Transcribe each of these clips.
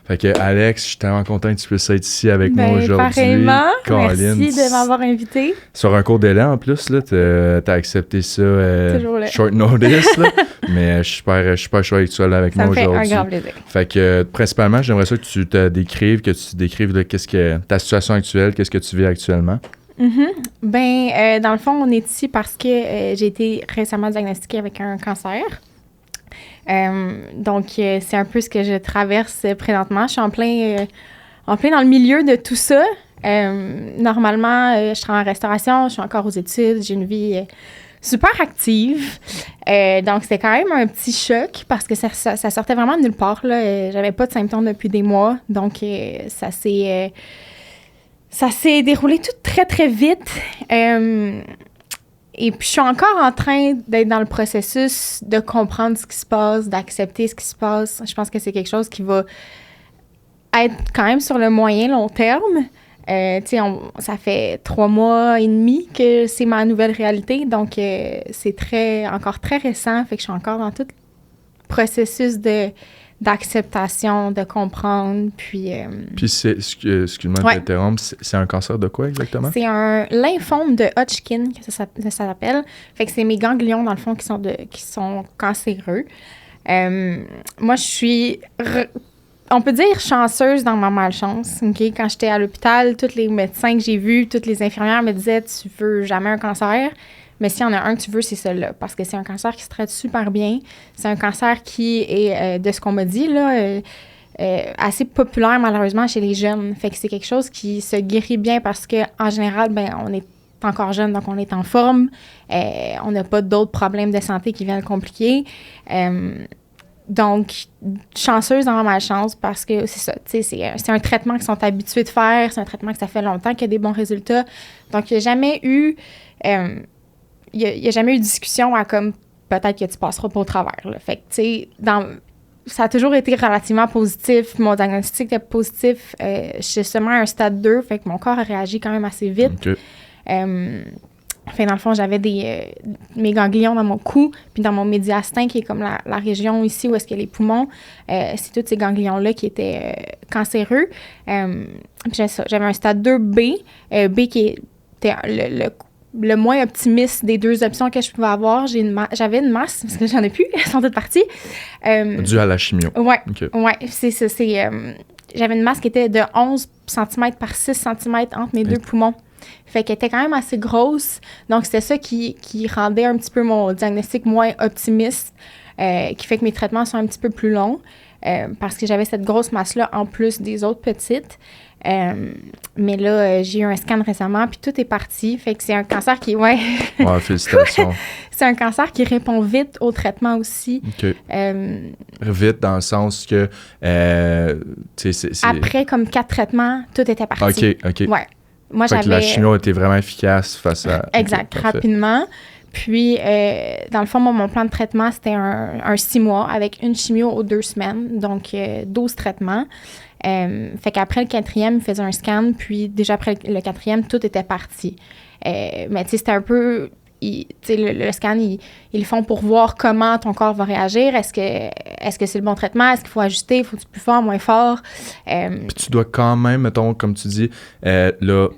Fait que Alex, je suis tellement content que tu puisses être ici avec moi aujourd'hui. Pareillement. Caroline, Merci de m'avoir invité. Sur un court délai en plus, là, t'as accepté ça short notice, là, mais je suis super chouette que tu sois là avec moi aujourd'hui. Ça me fait un grand plaisir. Fait que principalement, j'aimerais ça que tu te décrives, là, qu'est-ce que ta situation actuelle, qu'est-ce que tu vis actuellement. Dans le fond, on est ici parce que j'ai été récemment diagnostiquée avec un cancer. Donc, c'est un peu ce que je traverse présentement. Je suis en plein dans le milieu de tout ça. Normalement, je travaille en restauration, je suis encore aux études, j'ai une vie super active. Donc, c'était quand même un petit choc parce que ça sortait vraiment de nulle part, là. J'avais pas de symptômes depuis des mois. Donc, ça s'est déroulé tout très, très vite. Et puis, je suis encore en train d'être dans le processus de comprendre ce qui se passe, d'accepter ce qui se passe. Je pense que c'est quelque chose qui va être quand même sur le moyen long terme. Tu sais, ça fait 3 mois et demi que c'est ma nouvelle réalité. Donc, c'est encore très récent. Fait que je suis encore dans tout le processus d'acceptation, de comprendre, puis excuse-moi de t'interrompre, c'est un cancer de quoi exactement? C'est un lymphome de Hodgkin, que ça s'appelle. Fait que c'est mes ganglions, dans le fond, qui sont cancéreux. Moi, je suis, on peut dire, chanceuse dans ma malchance. Okay? Quand j'étais à l'hôpital, tous les médecins que j'ai vus, toutes les infirmières me disaient « Tu veux jamais un cancer ». Mais s'il y en a un que tu veux, c'est celui-là. Parce que c'est un cancer qui se traite super bien. C'est un cancer qui est, de ce qu'on m'a dit, là, assez populaire, malheureusement, chez les jeunes. Fait que c'est quelque chose qui se guérit bien parce qu'en général, on est encore jeune, donc on est en forme. On n'a pas d'autres problèmes de santé qui viennent le compliquer. Donc, chanceuse dans ma malchance parce que c'est ça, tu sais, c'est un traitement qu'ils sont habitués de faire. C'est un traitement que ça fait longtemps qu'il y a des bons résultats. Donc, il n'y a jamais eu... il n'y a jamais eu de discussion à comme peut-être que tu passeras pas au travers. Là. Fait que, tu sais, ça a toujours été relativement positif. Mon diagnostic était positif. Je suis seulement à un stade 2, fait que mon corps a réagi quand même assez vite. Okay. Fait dans le fond, j'avais mes ganglions dans mon cou, puis dans mon médiastin, qui est comme la région ici où est-ce qu'il y a les poumons. C'est tous ces ganglions-là qui étaient cancéreux. Puis j'avais un stade 2B, B qui était le moins optimiste des deux options que je pouvais avoir. J'avais une masse, parce que j'en ai plus, elles sont toutes parties. Dû à la chimio. Ouais, okay. Ouais, c'est ça. J'avais une masse qui était de 11 cm par 6 cm entre mes deux poumons. Fait qu'elle était quand même assez grosse. Donc, c'était ça qui rendait un petit peu mon diagnostic moins optimiste, qui fait que mes traitements sont un petit peu plus longs, parce que j'avais cette grosse masse-là en plus des autres petites. Mais là, j'ai eu un scan récemment, puis tout est parti. Fait que c'est un cancer qui... Ouais, félicitations. C'est un cancer qui répond vite au traitement aussi. OK. Vite dans le sens que... Après, comme 4 traitements, tout était parti. OK. Ouais. Moi, fait que la chimio était vraiment efficace face à... Exact, rapidement. Puis, dans le fond, mon plan de traitement, c'était un 6 mois avec une chimio aux 2 semaines, donc 12 traitements. Fait qu'après le 4e, il faisait un scan, puis déjà après le 4e, tout était parti. Mais tu sais, c'était un peu... le scan, ils le font pour voir comment ton corps va réagir. Est-ce que c'est le bon traitement? Est-ce qu'il faut ajuster? Faut-tu plus fort, moins fort? Puis tu dois quand même, mettons, comme tu dis, là...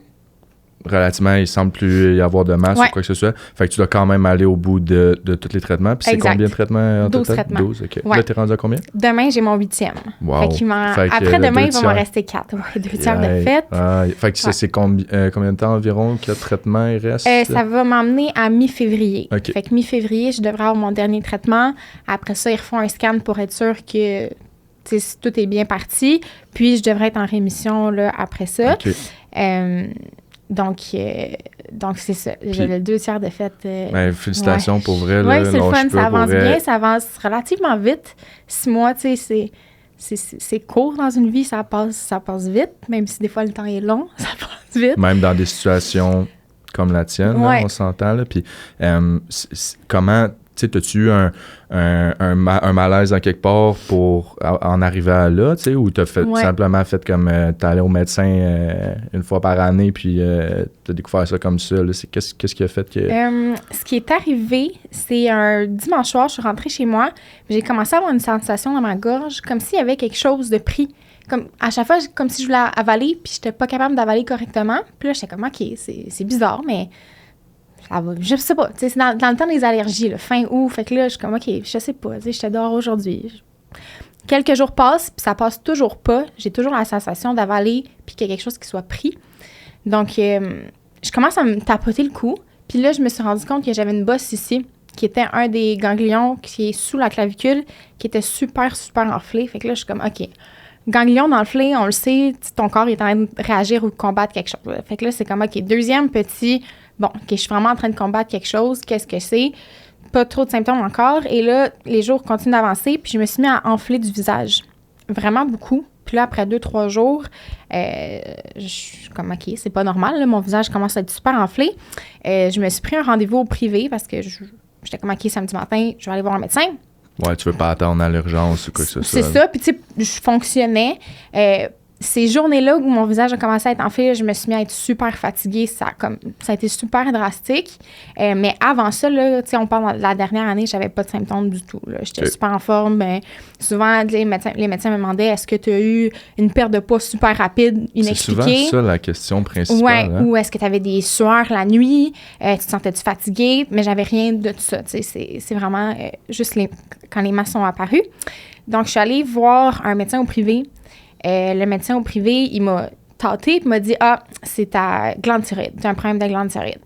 relativement, il semble plus y avoir de masse ou quoi que ce soit. Fait que tu dois quand même aller au bout de tous les traitements. Puis c'est combien de traitements en 12 total? traitements. 12, OK. Ouais. Là, t'es rendu à combien? Demain, j'ai mon 8e. Wow. Après demain, il va m'en rester 4. Ouais, 2 tiers de fête. Fait que c'est combien de temps environ que le traitement il reste? Ça va m'emmener à mi-février. Okay. Fait que mi-février, je devrais avoir mon dernier traitement. Après ça, ils refont un scan pour être sûr que tout est bien parti. Puis, je devrais être en rémission là, après ça. Okay. Donc, c'est ça. J'ai le 2 tiers de fête. Félicitations pour vrai. Oui, c'est le fun. Ça avance bien. Ça avance relativement vite. 6 mois, tu sais, c'est court dans une vie. Ça passe vite. Même si des fois, le temps est long, ça passe vite. Même dans des situations comme la tienne, là, on s'entend. Là. Puis, comment... sais, t'as-tu eu un malaise en quelque part pour en arriver à là, tu sais, ou t'as simplement fait comme t'es allé au médecin une fois par année, puis t'as découvert ça comme ça, là? Qu'est-ce qui a fait que... Ce qui est arrivé, c'est un dimanche soir, je suis rentrée chez moi, j'ai commencé à avoir une sensation dans ma gorge, comme s'il y avait quelque chose de pris. Comme, à chaque fois, comme si je voulais avaler, puis j'étais pas capable d'avaler correctement. Puis là, j'étais comme, OK, c'est bizarre, mais ça va. Je sais pas. Tu sais, c'est dans le temps des allergies, là, fin août. Fait que là, je suis comme, OK, je sais pas. Tu sais, j'étais dehors aujourd'hui. Quelques jours passent, puis ça passe toujours pas. J'ai toujours la sensation d'avaler, puis qu'il y a quelque chose qui soit pris. Donc, je commence à me tapoter le cou. Puis là, je me suis rendu compte que j'avais une bosse ici, qui était un des ganglions qui est sous la clavicule, qui était super, super enflé. Fait que là, je suis comme, OK. Ganglion dans le flé, on le sait, ton corps est en train de réagir ou de combattre quelque chose. Fait que là, c'est comme, OK, deuxième petit, bon, OK, je suis vraiment en train de combattre quelque chose, qu'est-ce que c'est? Pas trop de symptômes encore. Et là, les jours continuent d'avancer, puis je me suis mis à enfler du visage. Vraiment beaucoup. Puis là, après 2-3 jours, je suis comme, OK, c'est pas normal, là, mon visage commence à être super enflé. Je me suis pris un rendez-vous au privé parce que j'étais comme, OK, samedi matin, je vais aller voir un médecin. Ouais, tu veux pas attendre à l'urgence ou quoi que ce soit. C'est ça. Puis, tu sais, je fonctionnais. Ces journées-là où mon visage a commencé à être enflé, je me suis mis à être super fatiguée. Ça a été super drastique. Mais avant ça, là, tu sais, on parle de la dernière année, j'avais pas de symptômes du tout. J'étais super en forme. Souvent, les médecins me demandaient, est-ce que tu as eu une perte de poids super rapide, inexpliquée? C'est souvent ça la question principale. Ouais, hein? Ou est-ce que tu avais des sueurs la nuit? Tu te sentais-tu fatiguée? Mais j'avais rien de tout ça. Tu sais, c'est vraiment juste quand les masses sont apparues. Donc, je suis allée voir un médecin au privé. Le médecin au privé, il m'a tâté et m'a dit « Ah, c'est ta glande thyroïde. Tu as un problème de glande thyroïde. »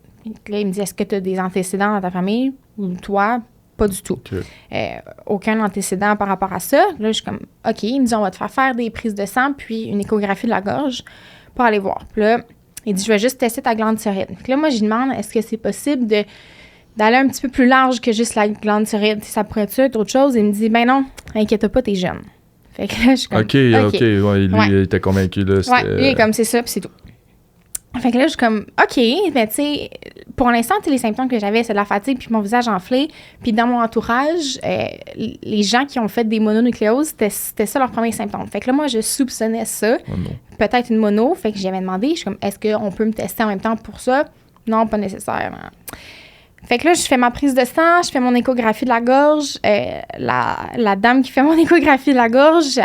Là, il me dit « Est-ce que tu as des antécédents dans ta famille? » Ou toi, pas du tout. Okay. Aucun antécédent par rapport à ça. Là, je suis comme « OK. » Il me dit « On va te faire des prises de sang puis une échographie de la gorge pour aller voir. » Puis là, il dit « Je vais juste tester ta glande thyroïde. » Puis là, moi, je lui demande « Est-ce que c'est possible d'aller un petit peu plus large que juste la glande thyroïde? Ça pourrait être autre chose? » Il me dit « Ben non, inquiète pas, t'es jeune. » Fait que là, je suis comme, OK. Ouais, lui, il était convaincu, là. Ouais, lui, il est comme, c'est ça, puis c'est tout. Fait que là, je suis comme, OK, mais tu sais, pour l'instant, les symptômes que j'avais, c'est de la fatigue, puis mon visage enflé. Puis dans mon entourage, les gens qui ont fait des mononucléoses, c'était ça leurs premiers symptômes. Fait que là, moi, je soupçonnais ça. Oh non. Peut-être une mono. Fait que j'avais demandé, je suis comme, est-ce qu'on peut me tester en même temps pour ça? Non, pas nécessairement. Fait que là, je fais ma prise de sang, je fais mon échographie de la gorge. La dame qui fait mon échographie de la gorge,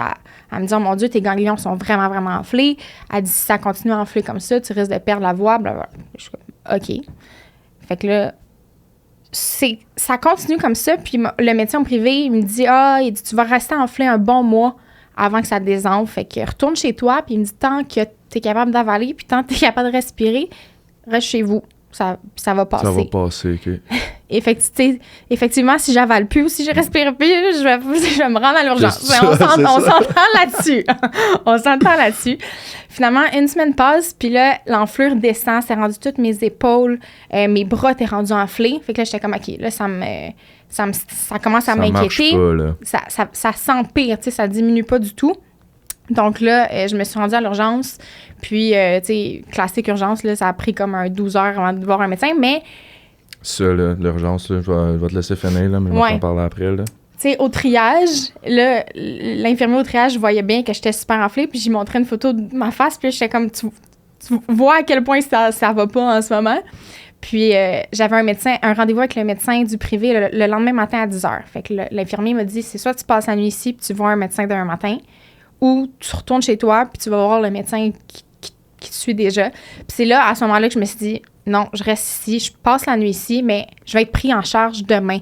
elle me dit « Oh mon Dieu, tes ganglions sont vraiment, vraiment enflés. » Elle dit « Si ça continue à enfler comme ça, tu risques de perdre la voix. » Blablabla. Je suis comme « OK. » Fait que là, ça continue comme ça. Puis le médecin privé, il me dit « il dit, tu vas rester enflé un bon mois avant que ça désenfle. Fait que retourne chez toi. » Puis il me dit « Tant que tu es capable d'avaler, puis tant que tu es capable de respirer, reste chez vous. Ça va passer. » Ça va passer, OK. Effectivement, si j'avale plus ou si je respire plus, je vais me rendre à l'urgence. On s'entend là-dessus. On s'entend là-dessus. Finalement, une semaine passe, puis là, l'enflure descend. C'est rendu toutes mes épaules. Mes bras étaient rendus enflés. Fait que là, j'étais comme, OK, là, ça commence à m'inquiéter. Ça s'empire, tu sais, ça diminue pas du tout. Donc là, je me suis rendue à l'urgence. Puis, tu sais, classique urgence, là, ça a pris comme 12 heures avant de voir un médecin. Mais ça, là, l'urgence, là, je vais te laisser finir, là, mais on va en parler après. Tu sais, au triage, là, l'infirmier au triage voyait bien que j'étais super enflée, puis j'y montrais une photo de ma face, puis j'étais comme, tu vois à quel point ça va pas en ce moment. Puis j'avais un rendez-vous avec le médecin du privé le lendemain matin à 10h. Fait que l'infirmier m'a dit, c'est soit tu passes la nuit ici, puis tu vois un médecin demain matin, ou tu retournes chez toi, puis tu vas voir le médecin qui te suit déjà. Puis c'est là, à ce moment-là, que je me suis dit, non, je reste ici, je passe la nuit ici, mais je vais être pris en charge demain.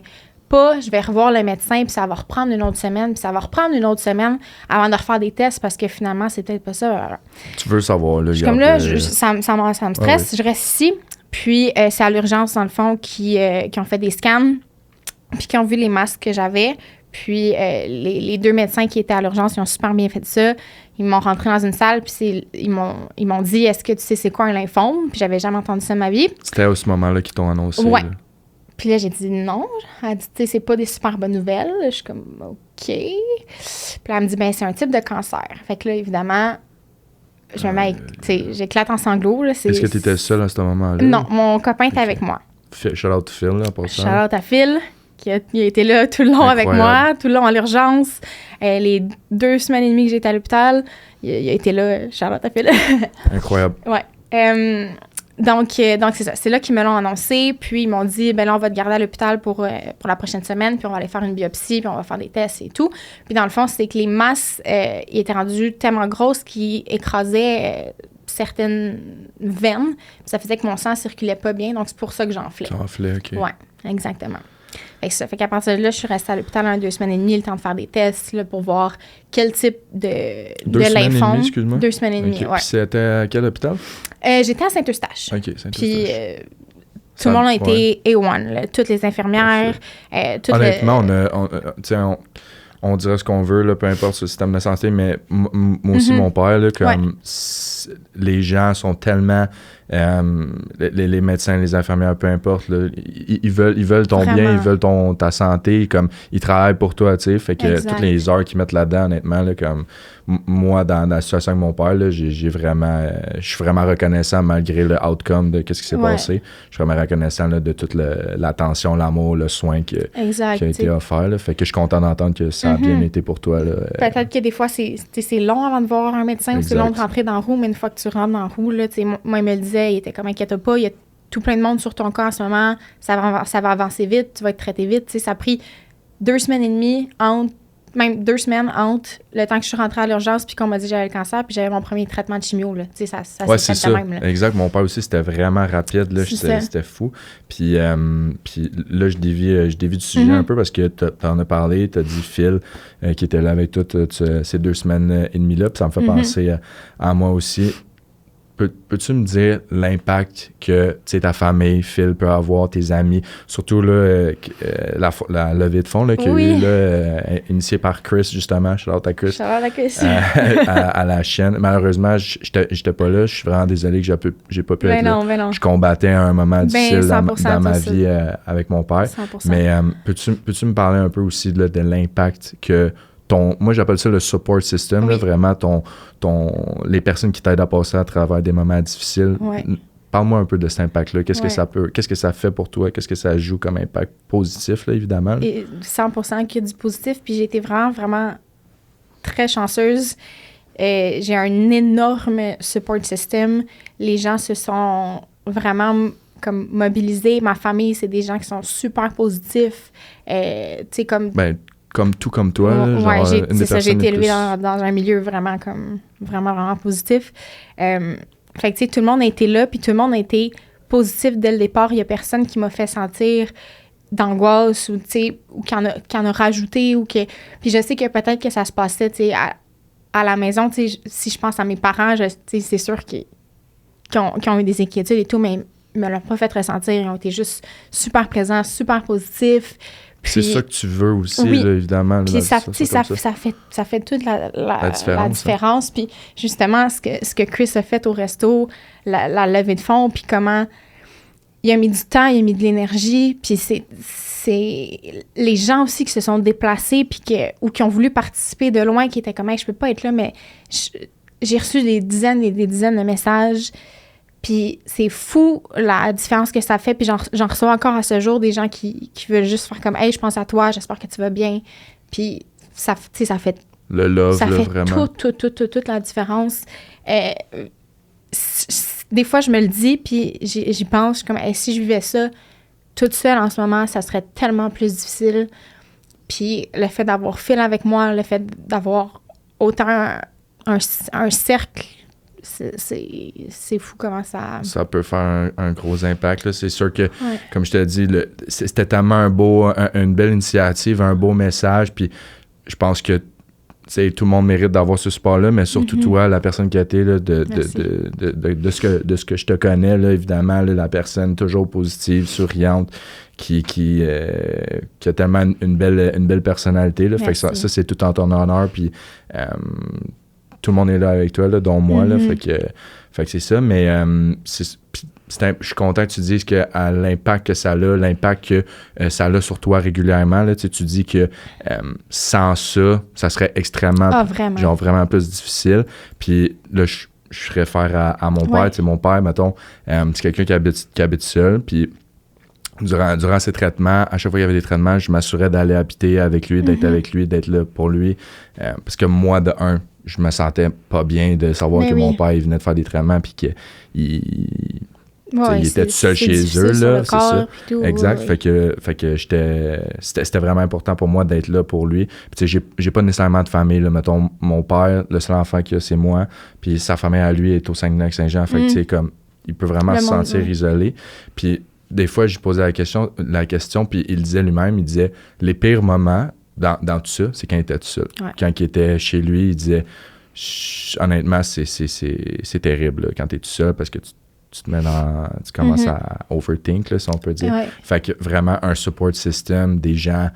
Pas, je vais revoir le médecin, puis ça va reprendre une autre semaine, puis ça va reprendre une autre semaine avant de refaire des tests, parce que finalement, c'est peut-être pas ça. Tu veux savoir, là. Comme là, ça me stresse, je reste ici. Puis c'est à l'urgence, dans le fond, qui ont fait des scans, puis qui ont vu les masques que j'avais. Puis les deux médecins qui étaient à l'urgence, ils ont super bien fait ça. Ils m'ont rentré dans une salle, puis ils m'ont dit « Est-ce que tu sais c'est quoi un lymphome? » Puis j'avais jamais entendu ça de ma vie. C'était à ce moment-là qu'ils t'ont annoncé. Ouais. Là. Puis là, j'ai dit non. Elle dit, tu sais, c'est pas des super bonnes nouvelles. Je suis comme, OK. Puis là, elle me dit, ben c'est un type de cancer. Fait que là, évidemment, je me mets, tu sais, j'éclate en sanglots. Là, est-ce que tu étais seule à ce moment-là? Non, mon copain était avec moi. Shout out to Phil, là, pour ça. Shout out à Phil. il a été là tout le long avec moi, tout le long à l'urgence. Les 2 semaines et demie que j'étais à l'hôpital, il a été là, Charlotte a fait là. Incroyable. Ouais. Donc c'est ça. C'est là qu'ils me l'ont annoncé. Puis, ils m'ont dit, ben là, on va te garder à l'hôpital pour la prochaine semaine. Puis, on va aller faire une biopsie. Puis, on va faire des tests et tout. Puis, dans le fond, c'est que les masses étaient rendues tellement grosses qu'ils écrasaient certaines veines. Puis, ça faisait que mon sang circulait pas bien. Donc, c'est pour ça que j'enflais. J'enflais, OK. Ouais, exactement. Fait qu'à partir de là, je suis restée à l'hôpital 2 semaines et demie, le temps de faire des tests là, pour voir quel type de lymphome. 2 semaines et demie, okay. ouais. Puis c'était à quel hôpital? J'étais à Saint-Eustache. OK, Saint-Eustache. Puis tout le monde a été A1, là, toutes les infirmières. Honnêtement, on dirait ce qu'on veut, là, peu importe le système de santé, mais moi aussi, mon père, là, comme les gens sont tellement... les médecins, les infirmières, peu importe, là, ils veulent ton bien, ils veulent ta santé, comme ils travaillent pour toi, tu sais, fait que toutes les heures qu'ils mettent là-dedans, honnêtement, là, comme moi, dans la situation avec mon père, là, je suis vraiment reconnaissant malgré le outcome de qu'est-ce qui s'est passé. Je suis vraiment reconnaissant là, de toute l'attention, l'amour, le soin qui a été offert, là, fait que je suis content d'entendre que ça a bien été pour toi. Là, peut-être que des fois, c'est long avant de voir un médecin, ou c'est long de rentrer dans la roue, mais une fois que tu rentres dans la roue, là, moi, il me le disait, il était comme, inquiète pas, il y a tout plein de monde sur ton corps en ce moment, ça va avancer vite, tu vas être traité vite. Ça a pris 2 semaines et demie même 2 semaines entre le temps que je suis rentrée à l'urgence puis qu'on m'a dit que j'avais le cancer puis j'avais mon premier traitement de chimio. Là. Ça s'est fait de même. Là. Exact. Mon père aussi, c'était vraiment rapide. Là, c'était fou. Puis là, je dévie du sujet un peu parce que t'en as parlé, t'as dit Phil qui était là avec toi ces 2 semaines et demie-là. Puis ça me fait penser à moi aussi. Peux-tu me dire l'impact que ta famille, Phil, peut avoir, tes amis, surtout là, la levée de fonds là, qu'il y a eu là, initiée par Chris, justement, shout-out à Chris, à la chaîne. Malheureusement, j'étais pas là, je suis vraiment désolé que j'ai pas pu être là. Je combattais un moment difficile dans ma vie avec mon père. 100%. Mais peux-tu me parler un peu aussi de l'impact que moi, j'appelle ça le support system, là, vraiment les personnes qui t'aident à passer à travers des moments difficiles. Parle-moi un peu de cet impact-là. Qu'est-ce que ça fait pour toi? Qu'est-ce que ça joue comme impact positif, là, évidemment? Là? Et 100% qu'il y a du positif. Puis j'ai été vraiment, vraiment très chanceuse. J'ai un énorme support system. Les gens se sont vraiment comme mobilisés. Ma famille, c'est des gens qui sont super positifs. Tu sais, comme... comme toi. Là, j'ai été élevée dans un milieu vraiment vraiment positif. Fait que tu sais, tout le monde a été là, puis tout le monde a été positif dès le départ. Il y a personne qui m'a fait sentir d'angoisse ou qui en a rajouté ou que. Puis je sais que peut-être que ça se passait, tu sais, à la maison, tu sais, si je pense à mes parents, c'est sûr qu'ils ont eu des inquiétudes et tout, mais ils me l'ont pas fait ressentir. Ils ont été juste super présents, super positifs. Puis, c'est ça que tu veux aussi, là, évidemment. Puis ça fait toute la différence. Puis justement, ce que Chris a fait au resto, la levée de fonds, puis comment il a mis du temps, il a mis de l'énergie. Puis c'est les gens aussi qui se sont déplacés puis ou qui ont voulu participer de loin, qui étaient comme « Hey, je peux pas être là », mais j'ai reçu des dizaines et des dizaines de messages. Puis c'est fou la différence que ça fait. Puis j'en reçois encore à ce jour des gens qui veulent juste faire comme « Hey, je pense à toi, j'espère que tu vas bien ». Puis ça fait... Le love, ça fait vraiment. toute la différence. Des fois, je me le dis, puis j'y pense, je suis comme hey, si je vivais ça toute seule en ce moment, ça serait tellement plus difficile. Puis le fait d'avoir Phil avec moi, le fait d'avoir autant un cercle, c'est fou comment ça... Ça peut faire un gros impact. Là. C'est sûr que, comme je te dis, c'était tellement une belle initiative, un beau message. Puis je pense que tout le monde mérite d'avoir ce support-là, mais surtout toi, la personne qui a été, là, de ce que je te connais, là, évidemment, là, la personne toujours positive, souriante, qui a tellement une belle personnalité. Là, fait que ça, c'est tout en ton honneur. Puis tout le monde est là avec toi, là, dont moi. Là, fait que c'est ça. Mais je suis content que tu dises que à l'impact que ça a, l'impact que ça a sur toi régulièrement. Là, tu dis que sans ça serait extrêmement, vraiment plus difficile. Puis là, je réfère à mon père. Mon père, mettons, c'est quelqu'un qui habite seul. Puis durant ses traitements, à chaque fois qu'il y avait des traitements, je m'assurais d'aller habiter avec lui, d'être avec lui, d'être là pour lui. Parce que moi, de un, je me sentais pas bien de savoir que mon père, il venait de faire des traitements puis qu'il il était tout seul chez eux, là, c'est ça. Tout, exact. Fait que c'était vraiment important pour moi d'être là pour lui. Puis j'ai pas nécessairement de famille, là. Mettons, mon père, le seul enfant qu'il a, c'est moi. Puis sa famille à lui est au Saguenay-Lac-Saint-Jean. Fait que, tu sais, comme, il peut vraiment se sentir isolé. Puis des fois, je lui posais la question, puis il disait lui-même, les pires moments dans tout ça, c'est quand il était tout seul. Ouais. Quand il était chez lui, il disait, honnêtement, c'est terrible, là, quand t'es tout seul, parce que tu te mets tu commences à overthink, là, si on peut dire. Ouais. Fait que vraiment un support system, des gens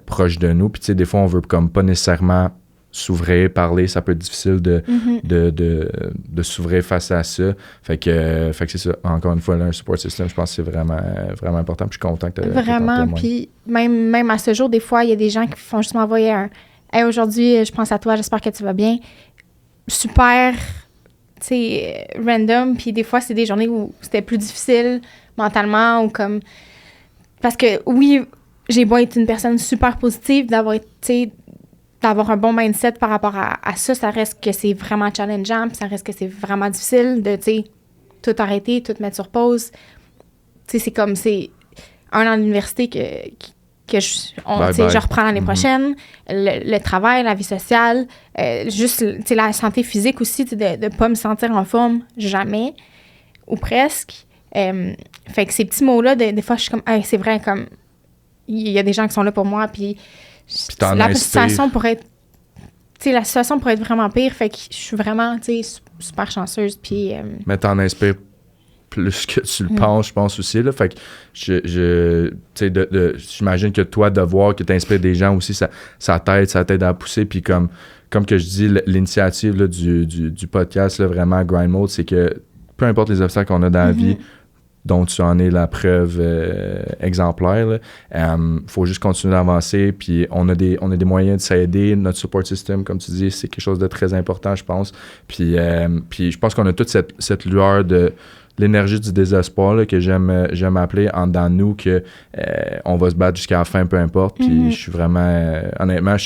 proches de nous. Puis tu sais, des fois, on veut comme pas nécessairement s'ouvrir, parler, ça peut être difficile de s'ouvrir face à ça. Fait que c'est ça. Encore une fois, là, un support system, je pense que c'est vraiment, vraiment important. Puis je suis content que tu aies vraiment, puis même à ce jour, des fois, il y a des gens qui font juste m'envoyer un « Hey, aujourd'hui, je pense à toi, j'espère que tu vas bien. » Super, tu sais, random. Puis des fois, c'est des journées où c'était plus difficile mentalement ou comme... Parce que oui, j'ai beau être une personne super positive, d'avoir un bon mindset par rapport à ça, ça reste que c'est vraiment challengeant, puis ça reste que c'est vraiment difficile de, tu sais, tout arrêter, tout mettre sur pause. Tu sais, c'est un an d'université que je reprends l'année prochaine, le travail, la vie sociale, juste, tu sais, la santé physique aussi, de ne pas me sentir en forme jamais, ou presque. Fait que ces petits mots-là, des fois, je suis comme, hey, c'est vrai, comme, il y a des gens qui sont là pour moi, puis la situation pourrait être vraiment pire, fait que je suis vraiment, tu sais, super chanceuse, puis... Mais t'en inspires plus que tu le penses, je pense aussi, là, fait que tu sais, j'imagine que toi, de voir que t'inspires des gens aussi, ça t'aide à pousser, puis comme que je dis, l'initiative là, du podcast, là, vraiment, Grind Mode, c'est que peu importe les obstacles qu'on a dans la vie, dont tu en es la preuve exemplaire. Faut juste continuer d'avancer, puis on a des moyens de s'aider. Notre support system, comme tu dis, c'est quelque chose de très important, je pense. Puis je pense qu'on a toute cette lueur de l'énergie du désespoir là, que j'aime appeler en dedans de nous, que on va se battre jusqu'à la fin, peu importe. Puis je suis vraiment... honnêtement,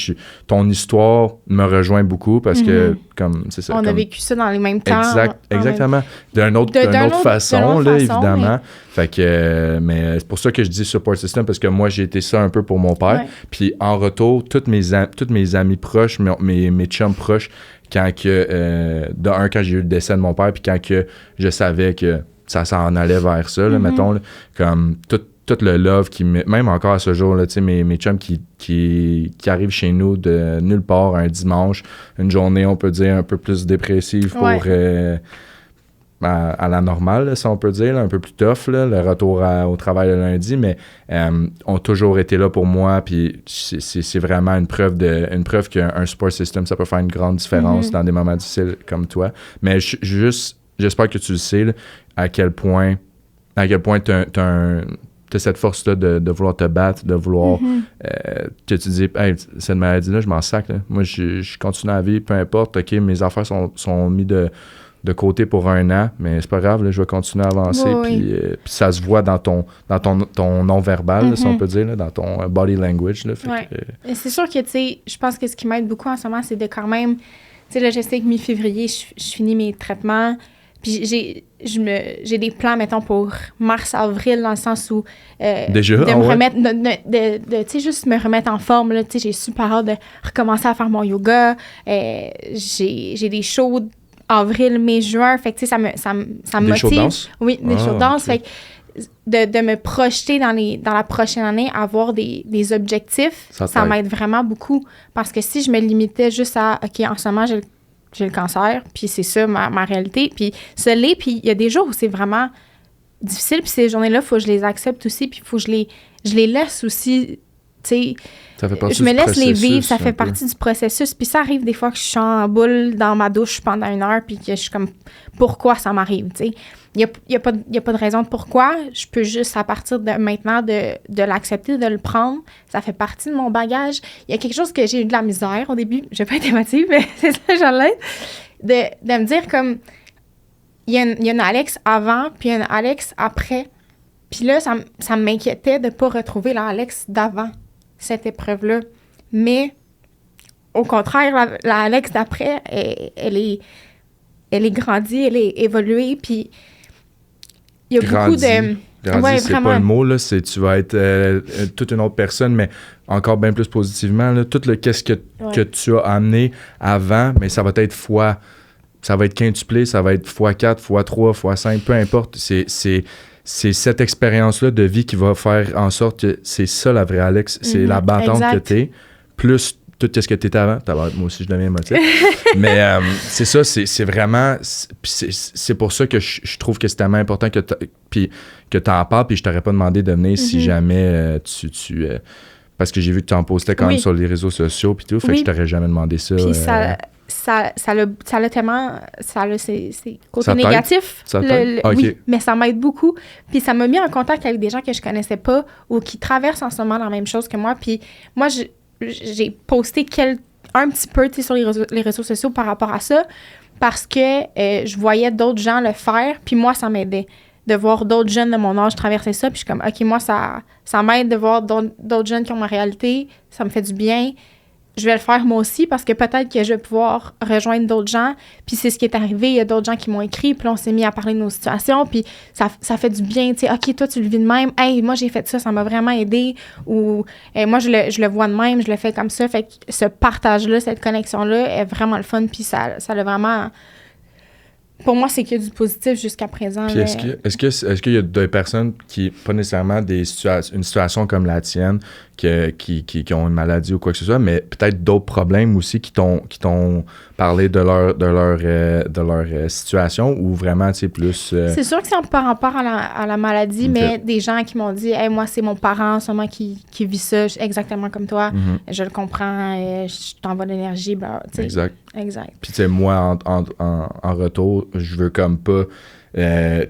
ton histoire me rejoint beaucoup parce que, comme c'est ça... On a vécu ça dans les mêmes temps. Exactement. D'une autre façon, là, évidemment. Fait que... mais c'est pour ça que je dis support system, parce que moi, j'ai été ça un peu pour mon père. Puis en retour, toutes mes amis proches, mes chums proches, quand j'ai eu le décès de mon père, puis quand que je savais que ça s'en allait vers ça, là, mettons, là, comme tout le love même encore à ce jour, là, tu sais, mes chums qui arrivent chez nous de nulle part un dimanche, une journée, on peut dire, un peu plus dépressive pour à la normale, là, si on peut dire, là, un peu plus tough, là, le retour au travail le lundi, mais ont toujours été là pour moi, puis c'est vraiment une preuve qu'un support system, ça peut faire une grande différence dans des moments difficiles comme toi. Mais j'espère que tu le sais, là, à quel point t'as cette force-là de vouloir te battre, de vouloir que tu dis, hey, cette maladie-là, je m'en sac, là. Moi, je continue à vivre, peu importe, OK, mes affaires sont mis de côté pour un an, mais c'est pas grave, là, je vais continuer à avancer, puis ça se voit dans ton non-verbal, là, si on peut dire, là, dans ton body language. Là, Et c'est sûr que, tu sais, je pense que ce qui m'aide beaucoup en ce moment, c'est de quand même, tu sais, là, je sais que mi-février, je finis mes traitements, puis j'ai des plans, mettons, pour mars-avril, dans le sens où... Déjà? De me remettre, tu sais, juste me remettre en forme, là, tu sais, j'ai super hâte de recommencer à faire mon yoga, j'ai des shows avril, mai, juin. Fait que, tu sais, ça me motive. Des shows de danse? Oui, des shows de danse. Okay. Fait que de me projeter dans la prochaine année, avoir des objectifs, ça m'aide vraiment beaucoup. Parce que si je me limitais juste à, OK, en ce moment, j'ai le cancer, puis c'est ça ma réalité, puis ça l'est, puis il y a des jours où c'est vraiment difficile, puis ces journées-là, il faut que je les accepte aussi, puis il faut que je les laisse aussi, tu sais. Je me laisse les vivre, ça fait partie du processus. Puis ça arrive des fois que je suis en boule dans ma douche pendant 1 heure, puis que je suis comme, pourquoi ça m'arrive, tu sais? Il n'y a pas de raison de pourquoi. Je peux juste, à partir de maintenant, de l'accepter, de le prendre. Ça fait partie de mon bagage. Il y a quelque chose que j'ai eu de la misère au début. Je vais pas être émotive, mais c'est ça, j'en ai. De me dire comme, il y a une Alex avant, puis il y a une Alex après Puis là, ça m'inquiétait de ne pas retrouver la Alex d'avant cette épreuve-là. Mais au contraire, la Alex d'après, elle est grandie, elle est évoluée, puis il y a beaucoup de... Grandi, c'est pas le mot, là, tu vas être toute une autre personne, mais encore bien plus positivement. Là, tout le qu'est-ce que tu as amené avant, mais ça va être ça va être quintuplé, ça va être x4, x3, x5, peu importe. C'est cette expérience-là de vie qui va faire en sorte que c'est ça la vraie Alex. C'est la battante que t'es, plus tout ce que t'étais avant. Moi aussi, je deviens émotif. Mais c'est ça, c'est vraiment... C'est pour ça que je trouve que c'est tellement important que t'en parles, puis je t'aurais pas demandé de venir si jamais parce que j'ai vu que tu en postais quand même sur les réseaux sociaux, puis tout, fait que je t'aurais jamais demandé ça. Puis ça a tellement... Ça a ses côtés négatifs. Okay. Oui, mais ça m'aide beaucoup. Puis ça m'a mis en contact avec des gens que je connaissais pas ou qui traversent en ce moment la même chose que moi. Puis moi, j'ai posté un petit peu sur les réseaux sociaux par rapport à ça parce que je voyais d'autres gens le faire, puis moi, ça m'aidait de voir d'autres jeunes de mon âge traverser ça. Puis je suis comme, OK, moi, ça m'aide de voir d'autres jeunes qui ont ma réalité. Ça me fait du bien. Je vais le faire moi aussi parce que peut-être que je vais pouvoir rejoindre d'autres gens. Puis c'est ce qui est arrivé. Il y a d'autres gens qui m'ont écrit. Puis on s'est mis à parler de nos situations. Puis ça fait du bien. Tu sais, OK, toi, tu le vis de même. Hey, moi, j'ai fait ça m'a vraiment aidé. Ou moi, je le vois de même. Je le fais comme ça. Fait que ce partage-là, cette connexion-là est vraiment le fun. Puis ça a vraiment... Pour moi, c'est qu'il y a du positif jusqu'à présent. Puis est-ce qu'il y a des personnes qui, pas nécessairement une situation comme la tienne, qui ont une maladie ou quoi que ce soit, mais peut-être d'autres problèmes aussi qui t'ont parlé de leur situation ou vraiment, tu sais, plus... C'est sûr que c'est par rapport à la maladie, okay. Mais des gens qui m'ont dit « Hey, moi, c'est mon parent seulement qui vit ça exactement comme toi. Je le comprends, je t'envoie de l'énergie. » Exact. Puis tu sais, moi, en retour, je veux comme pas... tu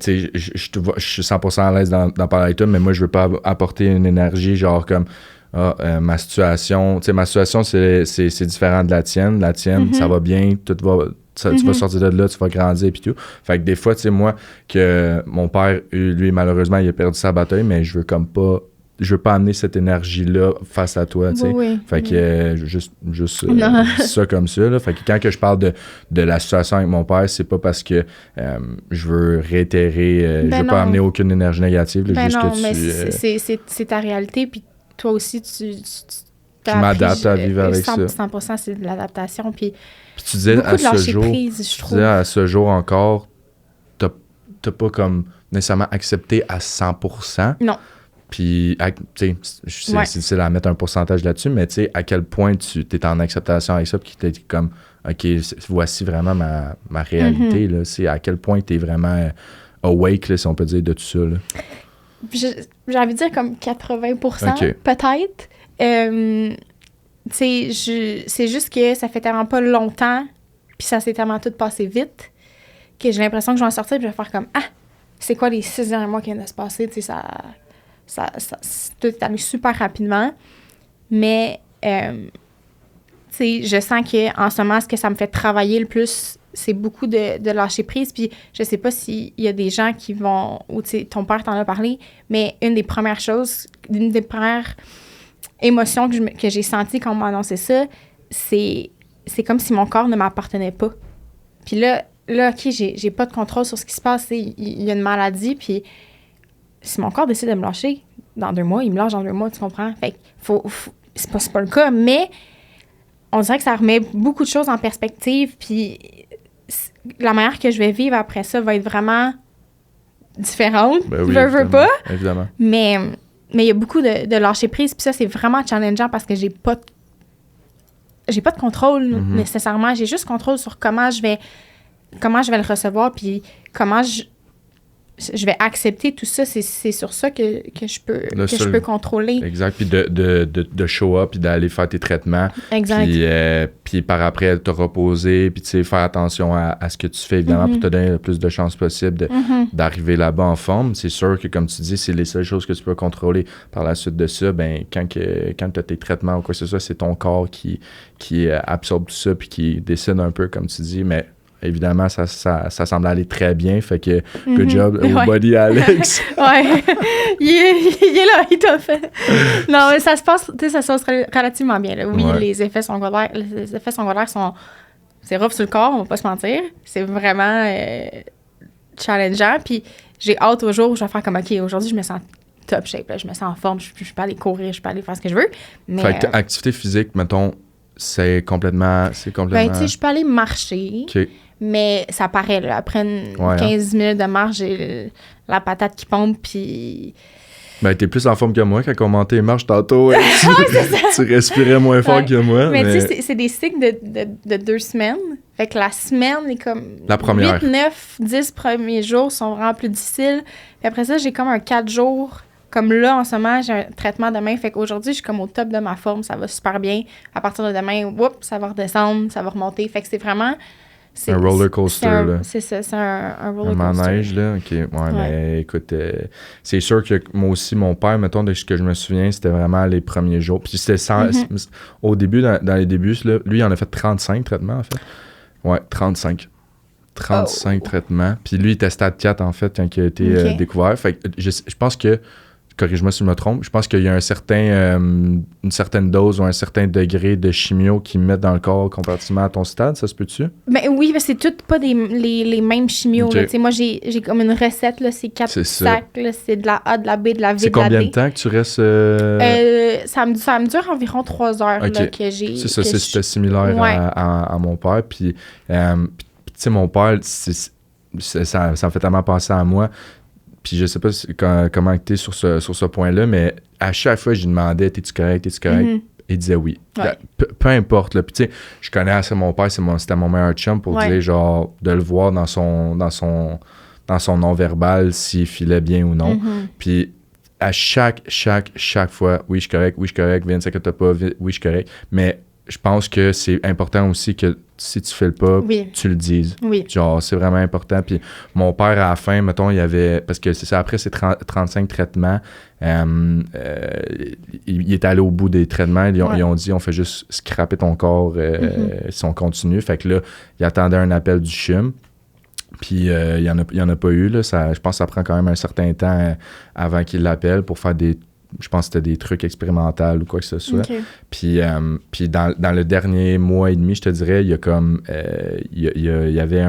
sais, je suis 100% à l'aise d'en parler avec toi, mais moi, je veux pas apporter une énergie genre comme... ma situation, tu sais, ma situation, c'est différent de la tienne. La tienne, ça va bien, tu vas sortir de là, tu vas grandir et tout. Fait que des fois, tu sais, moi, que mon père, lui, malheureusement, il a perdu sa bataille, mais je veux pas amener cette énergie-là face à toi, tu sais. Oui. Fait que juste ça comme ça, là. Fait que quand que je parle de la situation avec mon père, c'est pas parce que je veux réitérer, je veux pas amener aucune énergie négative, là, juste non, que mais c'est ta réalité, puis toi aussi, tu m'adaptes à vivre avec 100%, ça. 100%, c'est de l'adaptation. Puis tu disais à ce jour encore, t'as pas comme nécessairement accepté à 100%. Non. Puis, tu sais, c'est difficile à mettre un pourcentage là-dessus, mais tu sais, à quel point tu es en acceptation avec ça, puis que t'es comme, OK, voici vraiment ma réalité, là. C'est à quel point t'es vraiment awake, là, si on peut dire, de tout ça, là. J'ai envie de dire comme 80%, okay. Peut-être. Tu sais, c'est juste que ça fait tellement pas longtemps, puis ça s'est tellement tout passé vite, que j'ai l'impression que je vais en sortir, puis je vais faire comme, c'est quoi les 6 derniers mois qui viennent de se passer, tu sais, tout est allé super rapidement. Mais, tu sais, je sens qu'en ce moment, ce que ça me fait travailler le plus, c'est beaucoup de lâcher prise. Puis je sais pas s'il y a des gens qui vont... Ou tu sais, ton père t'en a parlé, mais une des premières émotions que j'ai senties quand on m'a annoncé ça, c'est comme si mon corps ne m'appartenait pas. Puis là, OK, j'ai pas de contrôle sur ce qui se passe. Il y a une maladie, puis si mon corps décide de me lâcher dans 2 mois, il me lâche dans 2 mois, tu comprends? Fait que c'est pas le cas, mais on dirait que ça remet beaucoup de choses en perspective, puis la manière que je vais vivre après ça va être vraiment différente. Ben oui, veux pas. Évidemment. Mais il y a beaucoup de lâcher prise, puis ça, c'est vraiment challengeant parce que j'ai pas de contrôle nécessairement. J'ai juste contrôle sur comment je vais le recevoir, puis comment je vais accepter tout ça. C'est sur ça que je peux contrôler. Exact. Puis de show up, puis d'aller faire tes traitements. Exact. Puis par après, te reposer, puis tu sais, faire attention à ce que tu fais, évidemment, pour te donner le plus de chances possible d'arriver là-bas en forme. C'est sûr que, comme tu dis, c'est les seules choses que tu peux contrôler. Par la suite de ça, ben quand tu as tes traitements ou quoi que ce soit, c'est ton corps qui absorbe tout ça, puis qui décide un peu, comme tu dis, mais évidemment, ça semble aller très bien. Fait que, good job au body, Alex. Ouais. il est là, il t'a fait. Non, mais ça se passe relativement bien. Là. Oui, les effets secondaires sont... C'est rough sur le corps, on va pas se mentir. C'est vraiment challengeant. Puis j'ai hâte au jour où je vais faire comme, OK, aujourd'hui, je me sens top shape. Là. Je me sens en forme. Je peux aller courir, je peux aller faire ce que je veux. Mais, fait que activité physique, mettons, c'est complètement... Ben, tu sais, je peux aller marcher. OK. Mais ça paraît, là. Après 15 minutes de marche, j'ai la patate qui pompe, puis... Ben, t'es plus en forme que moi. Quand on montait les marches tantôt, tu respirais moins fort que moi. Mais tu sais, c'est des cycles de 2 semaines. Fait que la semaine est comme... La première. 8, 9, 10 premiers jours sont vraiment plus difficiles. Puis après ça, j'ai comme un 4 jours. Comme là, en ce moment, j'ai un traitement demain. Fait qu'aujourd'hui, je suis comme au top de ma forme. Ça va super bien. À partir de demain, ça va redescendre, ça va remonter. Fait que c'est vraiment... C'est un roller coaster, là. C'est ça, c'est un roller coaster. Un manège, là. OK, ouais. Mais écoute, c'est sûr que moi aussi, mon père, mettons, de ce que je me souviens, c'était vraiment les premiers jours. Puis c'était au début, dans les débuts, là, lui, il en a fait 35 traitements, en fait. Ouais, 35. 35 traitements. Puis lui, il était stade 4, en fait, quand il a été découvert. Fait que je pense que, corrige-moi si je me trompe, je pense qu'il y a une certaine dose ou un certain degré de chimio qu'ils mettent dans le corps comparativement à ton stade, ça se peut-tu? Ben oui, mais c'est toutes pas les mêmes chimios. Okay. Moi, j'ai comme une recette, là, c'est 4 sacs, là, c'est de la A, de la B, de la V, c'est de la D. C'est combien de temps que tu restes... ça me dure environ 3 heures là, que j'ai... C'est ça, c'était similaire à mon père. Puis tu sais, mon père, ça me fait tellement penser à moi. Puis je sais pas comment tu es sur ce point-là, mais à chaque fois, je lui demandais « T'es-tu correct? Mm-hmm. » Il disait oui. Ouais. Peu importe. Là. Puis tu sais, je connais assez mon père, c'était mon meilleur chum pour dire genre de le voir dans son non-verbal s'il filait bien ou non. Mm-hmm. Puis à chaque fois, oui, je suis correct, viens, t'inquiète pas, oui, je suis correct. Mais je pense que c'est important aussi que si tu fais le pas, tu le dises. Oui. Genre, c'est vraiment important. Puis mon père, à la fin, mettons, il avait... Parce que c'est ça, après ces 35 traitements, il est allé au bout des traitements. Ils ont dit, on fait juste scraper ton corps si on continue. Fait que là, il attendait un appel du CHUM. Puis il y en a pas eu. Là. Je pense que ça prend quand même un certain temps avant qu'il l'appelle pour faire des... Je pense que c'était des trucs expérimentaux ou quoi que ce soit. Okay. Puis dans le dernier mois et demi, je te dirais, il y a comme... il y avait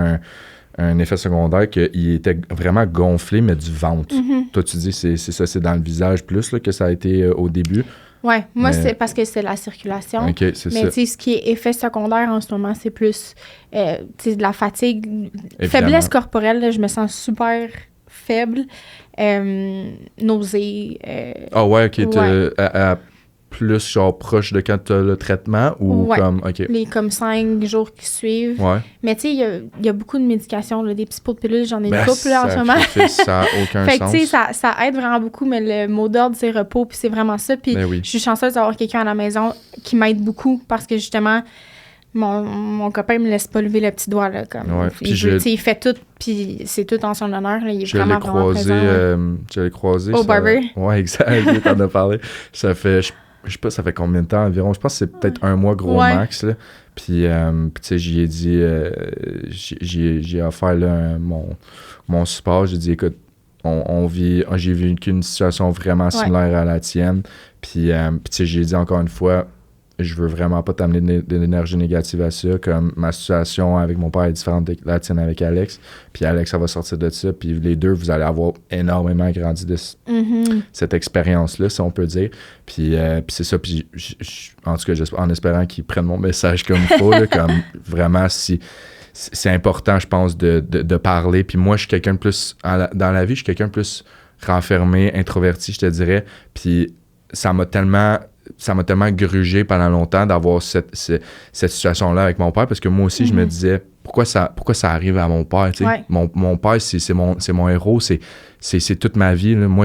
un effet secondaire qu'il était vraiment gonflé, mais du ventre. Mm-hmm. Toi, tu dis, c'est ça, c'est dans le visage plus là, que ça a été au début. Oui, moi, c'est parce que c'est la circulation. OK, c'est mais ça. Mais ce qui est effet secondaire en ce moment, c'est plus de la fatigue. Évidemment. Faiblesse corporelle, là, je me sens super faible. Nausées. Ah ouais, OK. À plus genre proche de quand tu as le traitement ou comme... OK. Les comme 5 jours qui suivent. Ouais. Mais tu sais, il y a beaucoup de médications, là, des petits pots de pilules, j'en ai une couple là, en ce moment. Ça n'a aucun fait sens. que tu sais, ça aide vraiment beaucoup, mais le mot d'ordre, c'est repos, puis c'est vraiment ça. Puis je suis chanceuse d'avoir quelqu'un à la maison qui m'aide beaucoup parce que justement... Mon copain me laisse pas lever le petit doigt, là, comme. Ouais. Il fait tout, puis c'est tout en son honneur, là. Il est vraiment présent. Je l'ai croisé. Au barber. Ouais, exact. Il t'en a parlé. Ça fait, je sais pas, ça fait combien de temps environ? Je pense que c'est peut-être un mois gros max, là. Puis, tu sais, j'y ai dit, j'ai offert, là, mon support. J'ai dit, écoute, j'ai vécu une situation vraiment similaire à la tienne. Puis, tu sais, j'ai dit encore une fois, je veux vraiment pas t'amener de l'énergie négative à ça, comme ma situation avec mon père est différente de la tienne avec Alex, puis Alex, ça va sortir de ça, puis les deux, vous allez avoir énormément grandi de cette expérience-là, si on peut dire, puis c'est ça, puis en tout cas, en espérant qu'ils prennent mon message comme il faut, là, comme vraiment, si c'est important, je pense, de parler, puis moi, je suis quelqu'un de plus, dans la vie, je suis quelqu'un de plus renfermé, introverti, je te dirais, puis ça m'a tellement grugé pendant longtemps d'avoir cette situation-là avec mon père, parce que moi aussi, je me disais, pourquoi ça arrive à mon père, tu sais? Ouais. Mon père, c'est mon héros, c'est toute ma vie, là. Moi,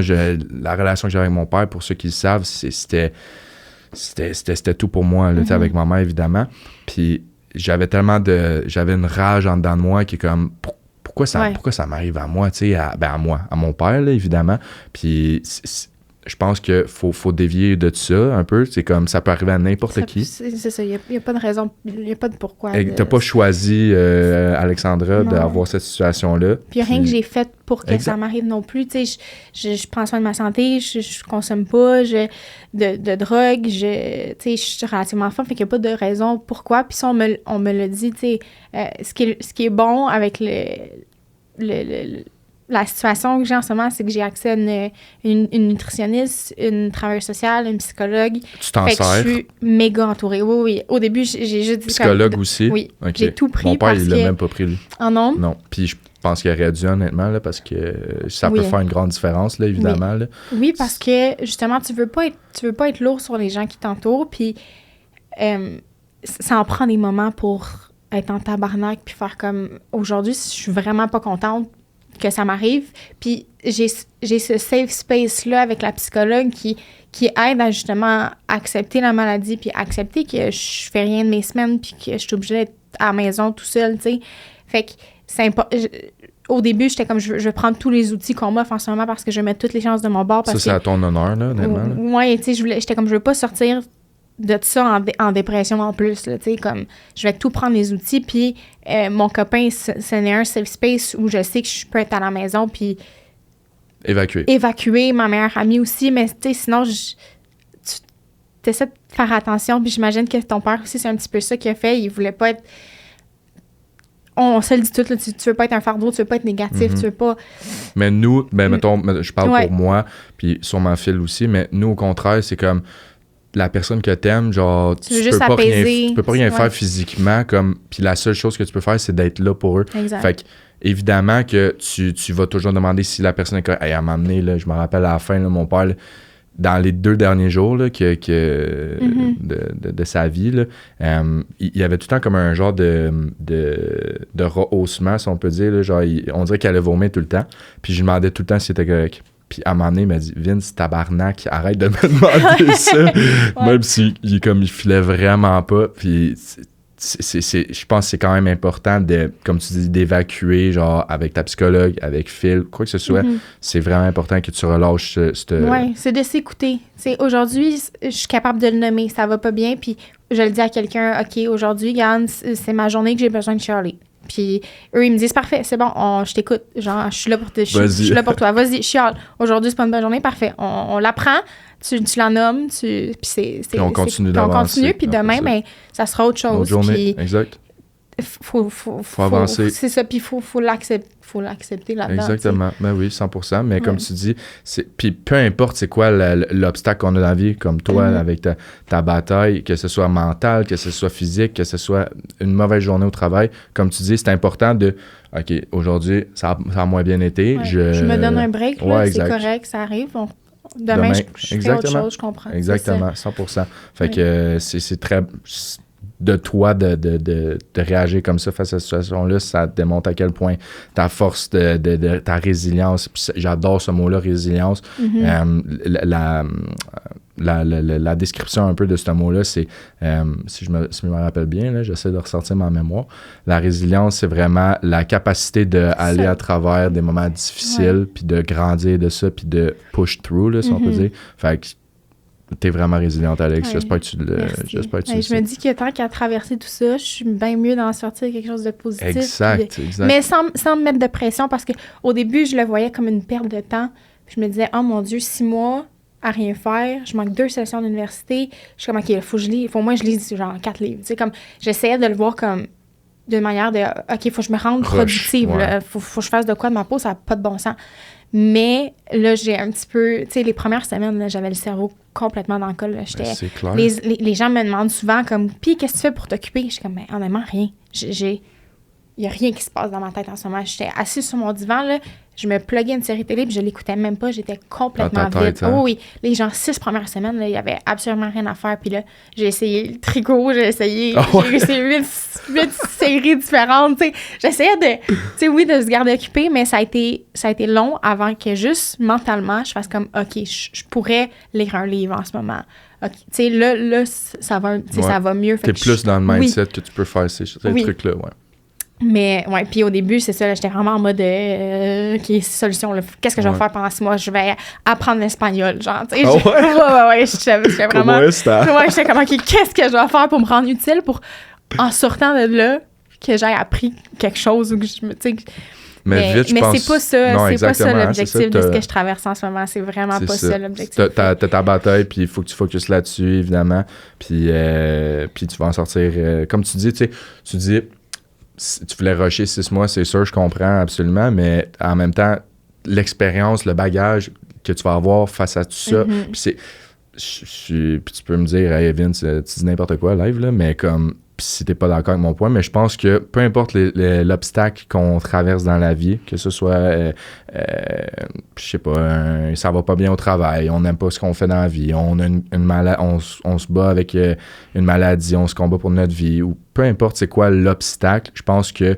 la relation que j'avais avec mon père, pour ceux qui le savent, c'était tout pour moi, là, avec ma mère, évidemment. Puis j'avais une rage en dedans de moi qui est comme... Pourquoi ça m'arrive à moi, tu sais, à mon père, là, évidemment. Puis je pense qu'il faut dévier de ça un peu. C'est comme ça peut arriver à n'importe qui. C'est ça, il n'y a pas de raison, il n'y a pas de pourquoi. T'as pas choisi, Alexandra, d'avoir cette situation-là. Puis il n'y a rien que j'ai fait pour que ça m'arrive non plus. Tu sais, je prends soin de ma santé, je consomme pas de drogue, tu sais, je suis relativement femme, fait qu'il n'y a pas de raison pourquoi. Puis ça, on me l'a dit, tu sais, ce qui est bon avec la situation que j'ai en ce moment, c'est que j'ai accès à une nutritionniste, une travailleuse sociale, une psychologue. Tu t'en sers? Je suis méga entourée. Oui. Au début, j'ai juste dit... Psychologue aussi? Oui. Okay. J'ai tout pris. Mon père, il l'a même pas pris, lui. Ah non? Non. Puis je pense qu'il aurait dû, honnêtement, là, parce que ça peut faire une grande différence, là, évidemment. Oui, là. Oui, parce que, justement, tu veux pas être lourd sur les gens qui t'entourent, puis ça en prend des moments pour être en tabarnak, puis faire comme... Aujourd'hui, je suis vraiment pas contente que ça m'arrive. Puis j'ai ce safe space-là avec la psychologue qui aide à justement accepter la maladie puis accepter que je fais rien de mes semaines puis que je suis obligée d'être à la maison tout seul, tu sais. Fait que c'est important. Au début, j'étais comme, je vais prendre tous les outils qu'on m'offre en ce moment parce que je vais mettre toutes les chances de mon bord. Ça, c'est à ton honneur, là, honnêtement. Oui, tu sais, j'étais comme, je veux pas sortir de ça en dépression en plus, là, tu sais, comme, je vais tout prendre les outils, puis mon copain, c'est un safe space où je sais que je peux être à la maison, puis évacuer ma meilleure amie aussi, mais tu sais, sinon, tu essaies de faire attention, puis j'imagine que ton père aussi, c'est un petit peu ça qu'il a fait, il voulait pas être... On se le dit tout, là, tu veux pas être un fardeau, tu veux pas être négatif, tu veux pas... Mais nous, mettons, je parle pour moi, puis sûrement Phil aussi, mais nous, au contraire, c'est comme... La personne que t'aimes, genre, tu peux pas rien faire physiquement, comme, puis la seule chose que tu peux faire, c'est d'être là pour eux. Exact. Fait que, évidemment que tu vas toujours demander si la personne est correcte. Elle m'a amené, là, je me rappelle à la fin, là, mon père, là, dans les 2 derniers jours là, de sa vie, là, il y avait tout le temps comme un genre de rehaussement, si on peut dire. Là, genre, on dirait qu'elle allait vomir tout le temps. Puis je lui demandais tout le temps si c'était correct. Puis à un moment donné, il m'a dit « Vince, tabarnak, arrête de me demander ça. » Même s'il il filait vraiment pas. Puis je pense que c'est quand même important, comme tu dis, d'évacuer, genre, avec ta psychologue, avec Phil, quoi que ce soit. C'est vraiment important que tu relâches Oui, c'est de s'écouter. Aujourd'hui, je suis capable de le nommer. Ça va pas bien, puis je le dis à quelqu'un, OK, aujourd'hui, Yann, c'est ma journée que j'ai besoin de chialer. Puis eux, ils me disent, parfait, c'est bon, je t'écoute. Genre, je suis là je suis là pour toi. Vas-y, chiale. Aujourd'hui, c'est pas une bonne journée, parfait. On l'apprend, tu la nommes, puis on continue d'avancer. Puis demain, ça sera autre chose. Autre journée, puis, exact. Faut avancer. C'est ça, puis faut l'accepter là-dedans. Exactement. Ben oui, 100%. Mais comme tu dis, puis peu importe c'est quoi l'obstacle qu'on a dans la vie, comme toi, avec ta bataille, que ce soit mental, que ce soit physique, que ce soit une mauvaise journée au travail, comme tu dis, c'est important de OK, aujourd'hui, ça a moins bien été. Ouais. Je me donne un break, là, c'est correct, ça arrive. Demain, je fais autre chose, je comprends. Exactement, 100%. Fait que c'est très... de toi de réagir comme ça face à cette situation-là, ça démontre à quel point ta force de ta résilience, j'adore ce mot-là, résilience, la description un peu de ce mot-là, c'est, si je me rappelle bien, là, j'essaie de ressortir ma mémoire, la résilience, c'est vraiment la capacité d'aller à travers des moments difficiles, puis de grandir de ça, puis de push through, là, si on peut dire. Fait que t'es vraiment résiliente, Alex. Ouais. J'espère que tu le sais. Je me dis que tant qu'à traverser tout ça, je suis bien mieux d'en sortir quelque chose de positif. Exact. Mais sans me mettre de pression, parce qu'au début, je le voyais comme une perte de temps. Puis je me disais, oh mon Dieu, 6 mois à rien faire, je manque 2 sessions d'université. Je suis comme, OK, il faut au moins je lise genre 4 livres. Tu sais, comme, j'essayais de le voir comme d'une manière de, OK, il faut que je me rende productive. Il faut que je fasse de quoi de ma peau, ça n'a pas de bon sens. Mais là, j'ai un petit peu... Tu sais, les premières semaines, là, j'avais le cerveau complètement dans le col. C'est clair. Les gens me demandent souvent comme, puis qu'est-ce que tu fais pour t'occuper? Je suis comme, mais honnêtement, rien. Il n'y a rien qui se passe dans ma tête en ce moment. J'étais assise sur mon divan, là, je me pluguais une série télé, puis je l'écoutais même pas. J'étais complètement vide. Hein? Oh oui, les gens 6 premières semaines, il y avait absolument rien à faire. Puis là, j'ai essayé le tricot, j'ai essayé 8 séries différentes. T'sais. J'essayais de se garder occupée, mais ça a été long avant que juste mentalement, je fasse comme, OK, je pourrais lire un livre en ce moment. Okay. Là, ça va mieux. T'es plus dans le mindset que tu peux faire ces trucs-là, ouais. Mais, ouais, puis au début, c'est ça, là, j'étais vraiment en mode, OK, solution, là, qu'est-ce que je vais faire pendant 6 mois? Je vais apprendre l'espagnol, genre, tu sais. Ouais, j'étais vraiment... Ouais, j'étais comme, OK, qu'est-ce que je vais faire pour me rendre utile pour, en sortant de là, que j'ai appris quelque chose ou que je me, tu sais... Mais vite, je pense... c'est pas ça, c'est pas ça l'objectif de ce que je traverse en ce moment. C'est vraiment pas ça l'objectif. T'as ta bataille, puis il faut que tu focuses là-dessus, évidemment. Puis tu vas en sortir... comme tu dis, tu dis... Si tu voulais rusher 6 mois, c'est sûr, je comprends absolument, mais en même temps, l'expérience, le bagage que tu vas avoir face à tout ça, puis c'est... Puis tu peux me dire, hey Vince, tu dis n'importe quoi live, là, mais comme... Puis si t'es pas d'accord avec mon point, mais je pense que peu importe l'obstacle qu'on traverse dans la vie, que ce soit, je sais pas, ça va pas bien au travail, on n'aime pas ce qu'on fait dans la vie, on a on se bat avec une maladie, on se combat pour notre vie, ou peu importe c'est quoi l'obstacle, je pense que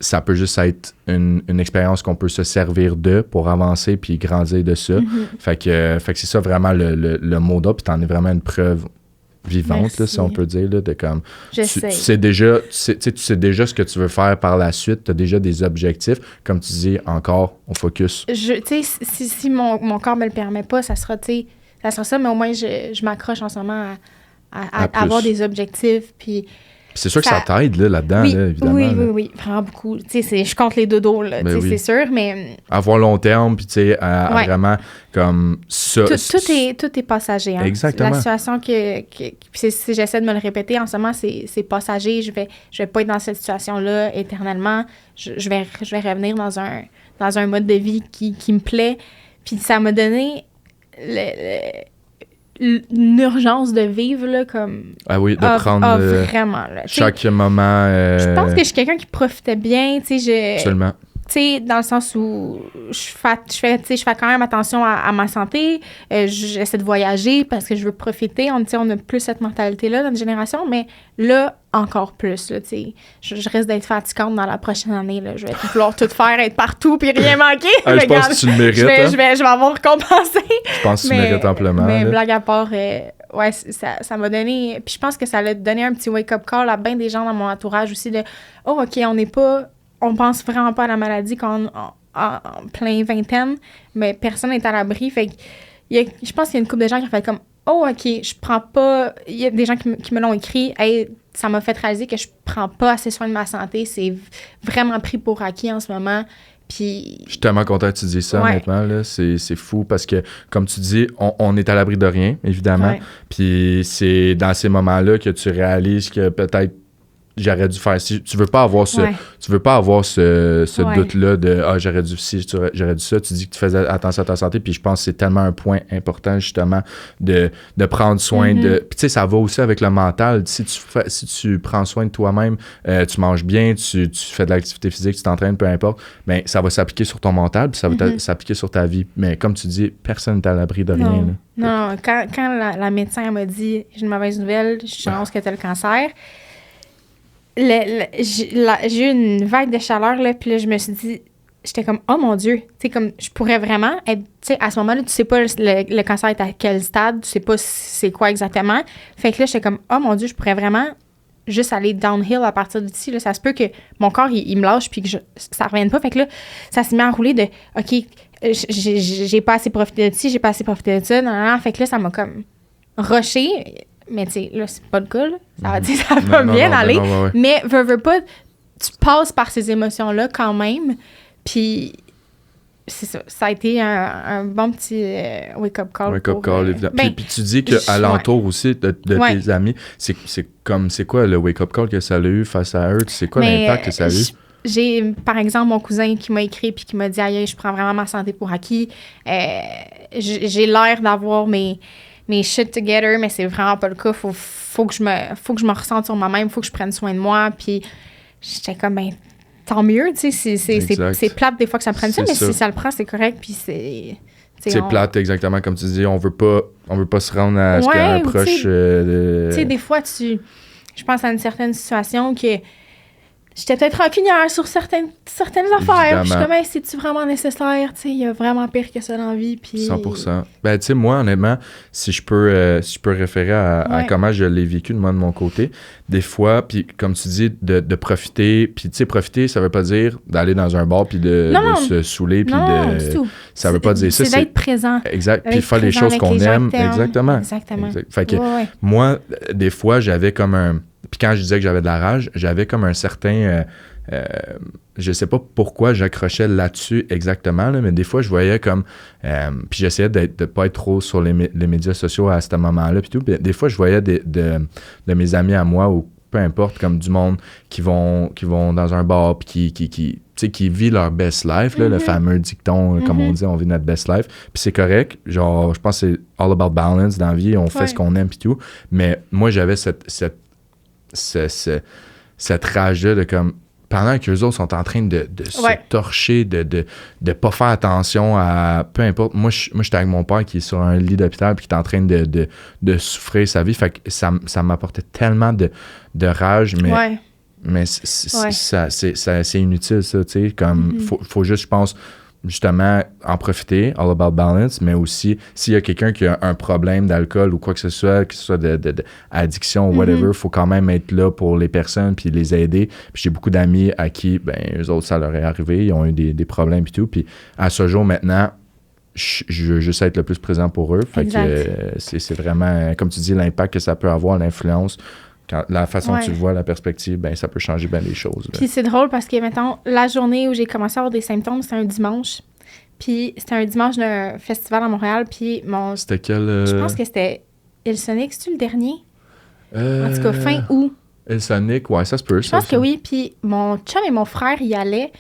ça peut juste être une expérience qu'on peut se servir de pour avancer puis grandir de ça. Fait que c'est ça vraiment le mot d'ordre, puis t'en es vraiment une preuve vivante, là, si on peut dire, là, de comme... Tu sais déjà ce que tu veux faire par la suite, tu as déjà des objectifs. Comme tu dis, encore, on focus. Tu sais, si mon corps me le permet pas, ça sera ça, mais au moins, je m'accroche en ce moment à avoir des objectifs, puis... C'est sûr que ça t'aide là-dedans, oui, là, évidemment. Oui, vraiment beaucoup. Tu sais, je compte les dodos, là, c'est sûr, mais... Avoir long terme, puis tu sais, vraiment comme ça... Tout est passager. Hein. Exactement. La situation si j'essaie de me le répéter, en ce moment, c'est passager. Je vais pas être dans cette situation-là éternellement. Je vais revenir dans un mode de vie qui me plaît. Puis ça m'a donné une urgence de vivre, là, comme... Ah oui, de prendre vraiment, là. Chaque moment... Je pense que je suis quelqu'un qui profitait bien, tu sais, Absolument. Tu sais, dans le sens où je fais quand même attention à ma santé, j'essaie de voyager parce que je veux profiter, on a plus cette mentalité-là dans notre génération, mais là, encore plus, là, tu sais, je risque d'être fatigante dans la prochaine année, là, je vais vouloir tout faire, être partout, puis rien manquer. Je pense que tu le mérites, je vais avoir récompensé. Je pense que tu le mérites amplement. Mais blague à part, ouais, ça m'a donné, puis je pense que ça a donné un petit wake-up call à bien des gens dans mon entourage aussi, de « Oh, OK, on pense vraiment pas à la maladie quand on en plein vingtaine, mais personne n'est à l'abri. » Fait que je pense qu'il y a une couple de gens qui ont fait comme « Oh, OK, je prends pas... » Il y a des gens qui me l'ont écrit. « Hey, ça m'a fait réaliser que je prends pas assez soin de ma santé. C'est vraiment pris pour acquis en ce moment. » Puis... Je suis tellement content que tu dises ça, honnêtement. Là. C'est fou parce que, comme tu dis, on est à l'abri de rien, évidemment. Ouais. Puis c'est dans ces moments-là que tu réalises que peut-être j'aurais dû faire ci. Tu veux pas avoir ce doute-là de j'aurais dû ci, j'aurais dû ça. Tu dis que tu faisais attention à ta santé, puis je pense que c'est tellement un point important justement de prendre soin de. Puis tu sais, ça va aussi avec le mental. Si tu prends soin de toi-même, tu manges bien, tu fais de l'activité physique, tu t'entraînes, peu importe, bien, ça va s'appliquer sur ton mental, puis ça va s'appliquer sur ta vie. Mais comme tu dis, personne n'est à l'abri de rien. Là. Non, quand la médecin m'a dit j'ai une mauvaise nouvelle, je pense que tu as le cancer. J'ai eu une vague de chaleur, là, puis là, je me suis dit, j'étais comme, oh mon Dieu, tu sais, comme, je pourrais vraiment être, tu sais, à ce moment-là, tu sais pas le cancer est à quel stade, tu sais pas c'est quoi exactement. Fait que là, j'étais comme, oh mon Dieu, je pourrais vraiment juste aller downhill à partir d'ici, là. Ça se peut que mon corps, il me lâche, puis que ça revienne pas. Fait que là, ça s'est mis à rouler de, OK, j'ai pas assez profité de ci, j'ai pas assez profité de ça, non. Fait que là, ça m'a comme rushé. Mais tu sais, là, c'est pas le cas, là. Ça va bien aller. Ouais. Mais, veux pas, tu passes par ces émotions-là quand même. Puis, c'est ça. Ça a été un bon petit wake-up call. Wake-up call, évidemment. Puis tu dis qu'à l'entour aussi de tes amis, c'est quoi le wake-up call que ça a eu face à eux? C'est quoi l'impact que ça a eu? J'ai, par exemple, mon cousin qui m'a écrit puis qui m'a dit « Aïe, je prends vraiment ma santé pour acquis. J'ai l'air d'avoir mes shit together, mais c'est vraiment pas le cas. Faut que je me ressente sur moi-même, faut que je prenne soin de moi. » Puis j'étais comme, ben, tant mieux, tu sais, c'est plate des fois que ça prenne ça, mais si ça le prend, c'est correct, puis c'est... C'est plate, exactement, comme tu dis, on veut pas se rendre à ce qu'il y a un proche... Tu sais, des fois, je pense à une certaine situation que j'étais peut-être rancunière sur certaines affaires. Puis je suis comme, hey, c'est-tu vraiment nécessaire? Tu sais, il y a vraiment pire que ça dans la vie. Puis... 100%. Ben, tu sais, moi, honnêtement, si je peux référer à comment je l'ai vécu, moi, de mon côté, des fois, puis comme tu dis, de profiter. Puis, tu sais, profiter, ça veut pas dire d'aller dans un bar puis de se saouler. Puis du tout. Ça veut pas dire ça. C'est d'être présent. Exact. Puis faire les choses qu'on aime. Exactement. Exact. Fait que moi, des fois, j'avais comme un... Puis quand je disais que j'avais de la rage, j'avais comme un certain... je sais pas pourquoi j'accrochais là-dessus exactement, là, mais des fois, je voyais comme... puis j'essayais de pas être trop sur les médias sociaux à ce moment-là. Puis tout. Puis des fois, je voyais de mes amis à moi, ou peu importe, comme du monde qui vont dans un bar puis qui vit leur best life, là, le fameux dicton, comme on dit, on vit notre best life. Puis c'est correct. Genre, je pense que c'est all about balance dans la vie. On fait ce qu'on aime puis tout. Mais moi, j'avais cette rage-là de comme... Pendant qu'eux autres sont en train de se torcher, de pas faire attention à... Peu importe. Moi, j'étais avec mon père qui est sur un lit d'hôpital puis qui est en train de souffrir sa vie. Fait que ça m'apportait tellement de rage, mais c'est inutile, ça, tu sais. Comme, faut juste, je pense... justement, en profiter, all about balance, mais aussi, s'il y a quelqu'un qui a un problème d'alcool ou quoi que ce soit d'addiction ou whatever, il faut quand même être là pour les personnes puis les aider. Puis j'ai beaucoup d'amis à qui, ben, eux autres, ça leur est arrivé, ils ont eu des problèmes et tout. Puis à ce jour, maintenant, je veux juste être le plus présent pour eux. Fait que c'est vraiment, comme tu dis, l'impact que ça peut avoir, l'influence. La façon que tu vois, la perspective, ben ça peut changer bien les choses. Puis c'est drôle parce que, mettons, la journée où j'ai commencé à avoir des symptômes, c'était un dimanche. Puis c'était un dimanche d'un festival à Montréal. Puis C'était quel... Je pense que c'était Elsonic, c'est-tu le dernier? En tout cas, fin août. Elsonic, ouais, ça se peut. Je pense que oui. Puis mon chum et mon frère y allaient.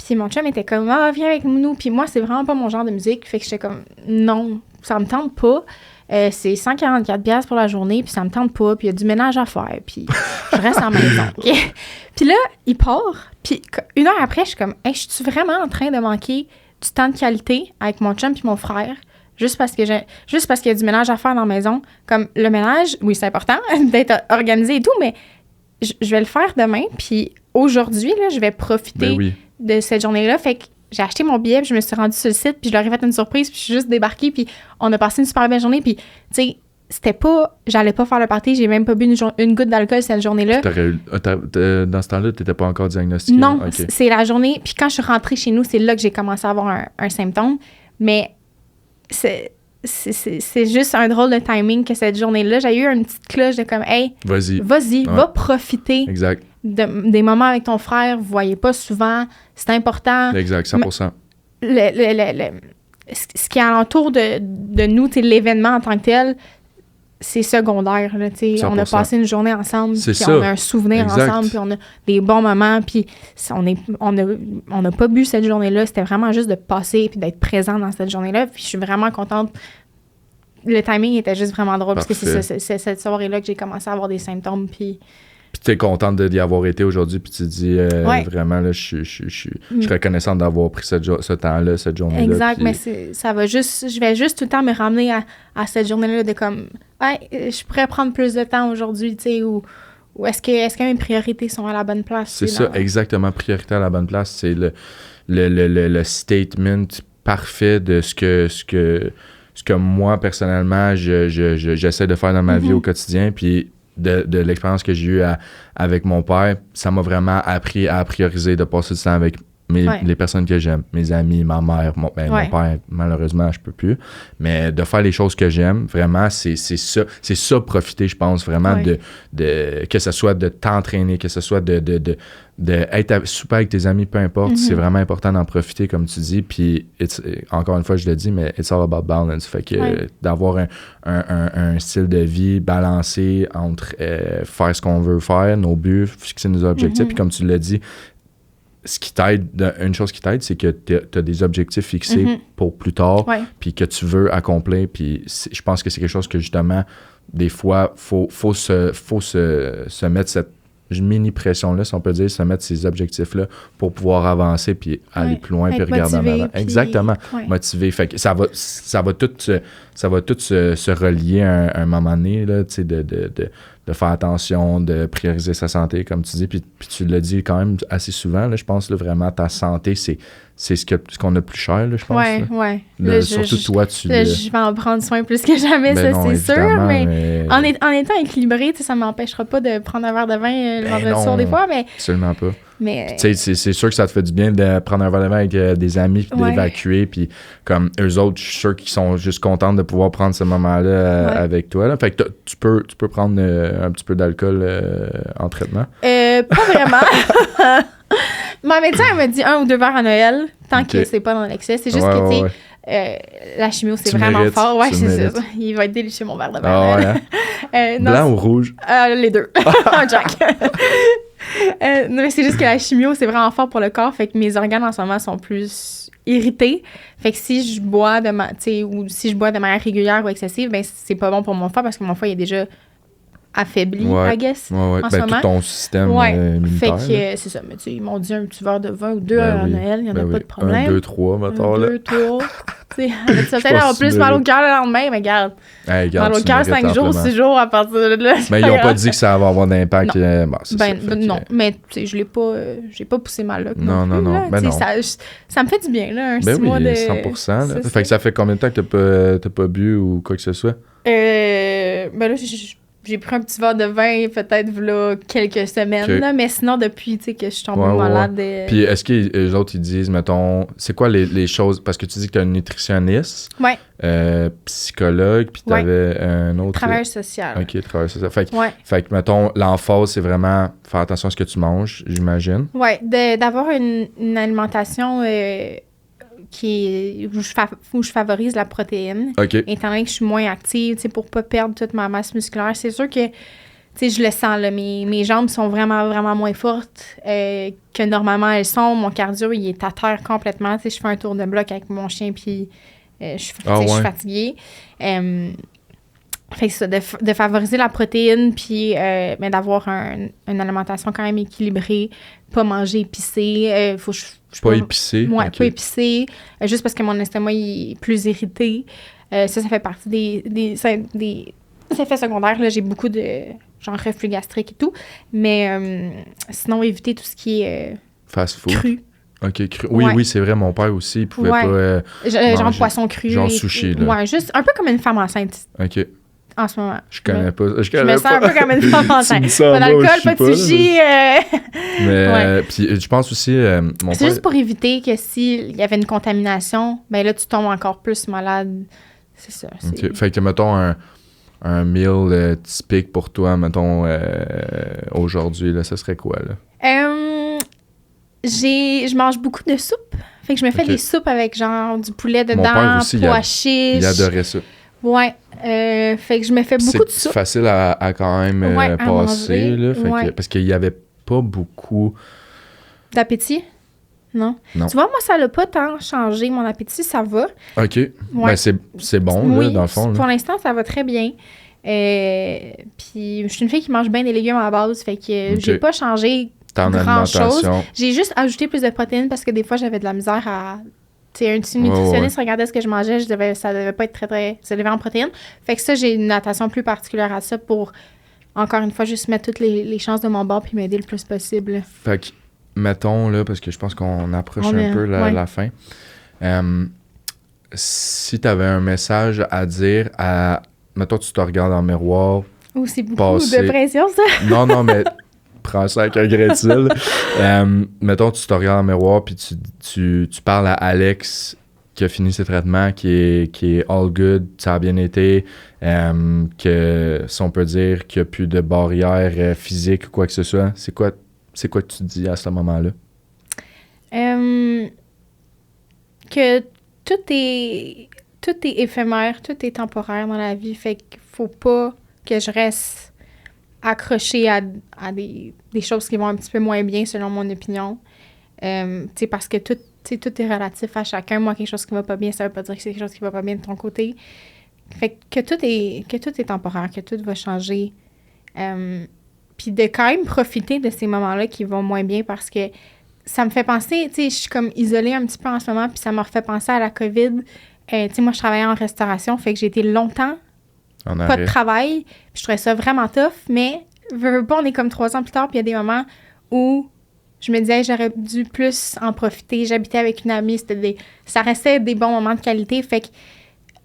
Puis mon chum était comme, viens avec nous. Puis moi, c'est vraiment pas mon genre de musique. Fait que j'étais comme, non, ça me tente pas. C'est 144$ pour la journée, puis ça me tente pas, puis il y a du ménage à faire, puis je reste en maison. Okay? Puis là, il part, puis 1 heure après, je suis comme, hey, je suis vraiment en train de manquer du temps de qualité avec mon chum puis mon frère, juste parce qu'il y a du ménage à faire dans la maison. Comme le ménage, oui, c'est important d'être organisé et tout, mais je vais le faire demain, puis aujourd'hui, là, je vais profiter de cette journée-là. Fait que j'ai acheté mon billet, puis je me suis rendue sur le site, puis je leur ai fait une surprise, puis je suis juste débarquée, puis on a passé une super belle journée, puis, tu sais, c'était pas... J'allais pas faire le party, j'ai même pas bu une goutte d'alcool cette journée-là. Dans ce temps-là, t'étais pas encore diagnostiquée? Non, c'est la journée... Puis quand je suis rentrée chez nous, c'est là que j'ai commencé à avoir un symptôme, mais c'est juste un drôle de timing que cette journée-là, j'ai eu une petite cloche de comme, hey, vas-y, va profiter. Exact. Des moments avec ton frère, vous voyez pas souvent, c'est important. Exact, 100%. Ce qui est alentour de nous, l'événement en tant que tel, c'est secondaire. Là, on a passé une journée ensemble, puis on a un souvenir ensemble, puis on a des bons moments, puis on n'a pas bu cette journée-là. C'était vraiment juste de passer puis d'être présent dans cette journée-là. Puis je suis vraiment contente. Le timing était juste vraiment drôle, parce que c'est cette soirée-là que j'ai commencé à avoir des symptômes, puis t'es contente d'y avoir été aujourd'hui, puis tu te dis vraiment, là, je suis reconnaissante d'avoir pris ce temps-là, cette journée-là. Exact, puis... mais je vais juste tout le temps me ramener à cette journée-là de comme, je pourrais prendre plus de temps aujourd'hui, tu sais, ou est-ce que mes priorités sont à la bonne place? C'est ça, exactement, priorité à la bonne place, c'est le statement parfait de ce que moi, personnellement, j'essaie de faire dans ma vie au quotidien, puis de l'expérience que j'ai eue avec mon père, ça m'a vraiment appris à prioriser, de passer du temps avec les personnes que j'aime, mes amis, ma mère, mon père, malheureusement, je peux plus. Mais de faire les choses que j'aime, vraiment, c'est ça profiter, je pense, vraiment, de que ce soit de t'entraîner, que ce soit de être super avec tes amis, peu importe, c'est vraiment important d'en profiter, comme tu dis. Puis, encore une fois, je le dis, mais it's all about balance. Fait que d'avoir un style de vie balancé entre faire ce qu'on veut faire, nos buts, fixer nos objectifs, puis comme tu l'as dit, une chose qui t'aide, c'est que tu as des objectifs fixés pour plus tard, puis que tu veux accomplir. Puis je pense que c'est quelque chose que, justement, des fois, faut se mettre cette mini-pression-là, si on peut dire, se mettre ces objectifs-là pour pouvoir avancer, puis aller plus loin, puis regarder en avant. Exactement, motivé. Fait que ça va tout se relier à un moment donné, là, tu sais, de faire attention, de prioriser sa santé, comme tu dis. Puis tu l'as dit quand même assez souvent, là, je pense, là, vraiment, ta santé, c'est ce qu'on a de plus cher, là, je pense. Ouais. Surtout toi, je vais en prendre soin plus que jamais, ben ça, non, c'est sûr. Mais en étant équilibré, ça ne m'empêchera pas de prendre un verre de vin le vendredi soir des fois. Mais... Absolument pas. Mais... Tu sais, c'est sûr que ça te fait du bien de prendre un verre de vin avec des amis puis d'évacuer. Puis comme eux autres, je suis sûr qu'ils sont juste contents de pouvoir prendre ce moment-là avec toi. Là. Fait que tu peux prendre un petit peu d'alcool en traitement. Pas vraiment. Ma médecin, elle m'a dit 1 ou 2 verres à Noël, tant que c'est pas dans l'excès. C'est juste que, tu sais, la chimio, c'est vraiment fort. Ouais, c'est ça. Il va être délicieux, mon verre de vin. Blanc ou rouge? Les deux. Un Jack. Non, mais c'est juste que la chimio, c'est vraiment fort pour le corps. Fait que mes organes, en ce moment, sont plus irrités. Fait que si je bois de manière régulière ou excessive, ben c'est pas bon pour mon foie parce que mon foie, il est déjà affaibli, I guess, en ce moment. Tout ton système immunitaire. Fait que c'est ça. Mais tu sais, ils m'ont dit un petit verre de vin ou 2 à Noël, il n'y en a pas de problème. 1, 2, 3, mettons. 1, 2, 3. Tu sais, ça peut-être avoir plus mal au cœur le lendemain, mais regarde. Mal au cœur 5 jours, 6 jours à partir de là. Mais ils n'ont pas dit que ça va avoir d'impact. Non, mais tu sais, je l'ai pas, j'ai pas poussé mal là. Non. Ben non. Ça me fait du bien, là, un 6 mois de... 100%. Fait que ça fait combien de temps que t'as pas bu ou quoi que ce soit? Ben là, j'ai pris un petit verre de vin peut-être là quelques semaines, là, mais sinon depuis que je suis tombée malade. Puis est-ce que les autres ils disent, mettons, c'est quoi les choses, parce que tu dis que tu es un nutritionniste, psychologue, puis tu avais un autre... Travailleur social. OK, travailleur social. Fait que mettons, l'emphase, c'est vraiment faire attention à ce que tu manges, j'imagine. Oui, d'avoir une alimentation... où je favorise la protéine. Étant donné que je suis moins active, pour pas perdre toute ma masse musculaire. C'est sûr que, je le sens, là, mes jambes sont vraiment, vraiment moins fortes que normalement elles sont. Mon cardio, il est à terre complètement. Je fais un tour de bloc avec mon chien, puis je suis fatiguée. Fait que ça, de favoriser la protéine, puis d'avoir une alimentation quand même équilibrée, pas manger épicé. Pas épicé? Ouais, pas épicé. Juste parce que mon estomac il est plus irrité. Ça fait partie des effets secondaires. Là, j'ai beaucoup de genre reflux gastrique et tout. Mais sinon, éviter tout ce qui est fast food. Cru. OK, cru. Oui, c'est vrai, mon père aussi, il pouvait pas genre poisson cru. Genre sushi, là. Ouais, juste un peu comme une femme enceinte. OK. En ce moment. Je connais pas. Je me sens un peu comme une femme enceinte. Pas d'alcool, pas de sushi. Mais puis je pense aussi... c'est juste pour éviter que s'il y avait une contamination, ben là, tu tombes encore plus malade. C'est ça. OK. Fait que, mettons, un meal typique pour toi, mettons, aujourd'hui, là, ça serait quoi, là? Je mange beaucoup de soupe. Fait que je me fais des soupes avec, genre, du poulet dedans, mon père aussi, pois chiches. Il adorait ça. Ouais. Fait que je me fais beaucoup de soupe. C'est facile à quand même passer, là. Parce qu'il y avait pas beaucoup... D'appétit? Non. Tu vois, moi, ça l'a pas tant changé. Mon appétit, ça va. OK. Ben, c'est bon, là, dans le fond. Pour l'instant, ça va très bien. Puis, je suis une fille qui mange bien des légumes à la base. Fait que j'ai pas changé grand-chose. J'ai juste ajouté plus de protéines parce que des fois, j'avais de la misère à... Tu sais, un nutritionniste regardait ce que je mangeais, ça devait pas être très, très... Ça devait en protéines. Fait que ça, j'ai une attention plus particulière à ça pour, encore une fois, juste mettre toutes les chances de mon bord puis m'aider le plus possible. Fait que, mettons, là, parce que je pense qu'on approche un peu la fin. Si tu avais un message à dire à... Mettons, tu te regardes dans le miroir... c'est beaucoup de pression, ça! Non, mais... Prends ça avec un grain de sel. Mettons, tu te regardes dans le miroir puis tu parles à Alex qui a fini ses traitements, qui est all good, ça a bien été, que, si on peut dire, qu'il n'y a plus de barrière physique ou quoi que ce soit. C'est quoi que tu dis à ce moment-là? Que tout est éphémère, tout est temporaire dans la vie. Fait qu'il faut pas que je reste accrochée à des choses qui vont un petit peu moins bien, selon mon opinion. Parce que tout est relatif à chacun. Moi, quelque chose qui va pas bien, ça veut pas dire que c'est quelque chose qui va pas bien de ton côté. Fait que tout est temporaire, que tout va changer. Puis de quand même profiter de ces moments-là qui vont moins bien parce que ça me fait penser, je suis comme isolée un petit peu en ce moment, puis ça me refait penser à la COVID. Moi, je travaillais en restauration, fait que j'ai été longtemps pas de travail. Puis je trouvais ça vraiment tough, mais veux pas, on est comme 3 ans plus tard, puis il y a des moments où je me disais, j'aurais dû plus en profiter. J'habitais avec une amie, ça restait des bons moments de qualité. Fait que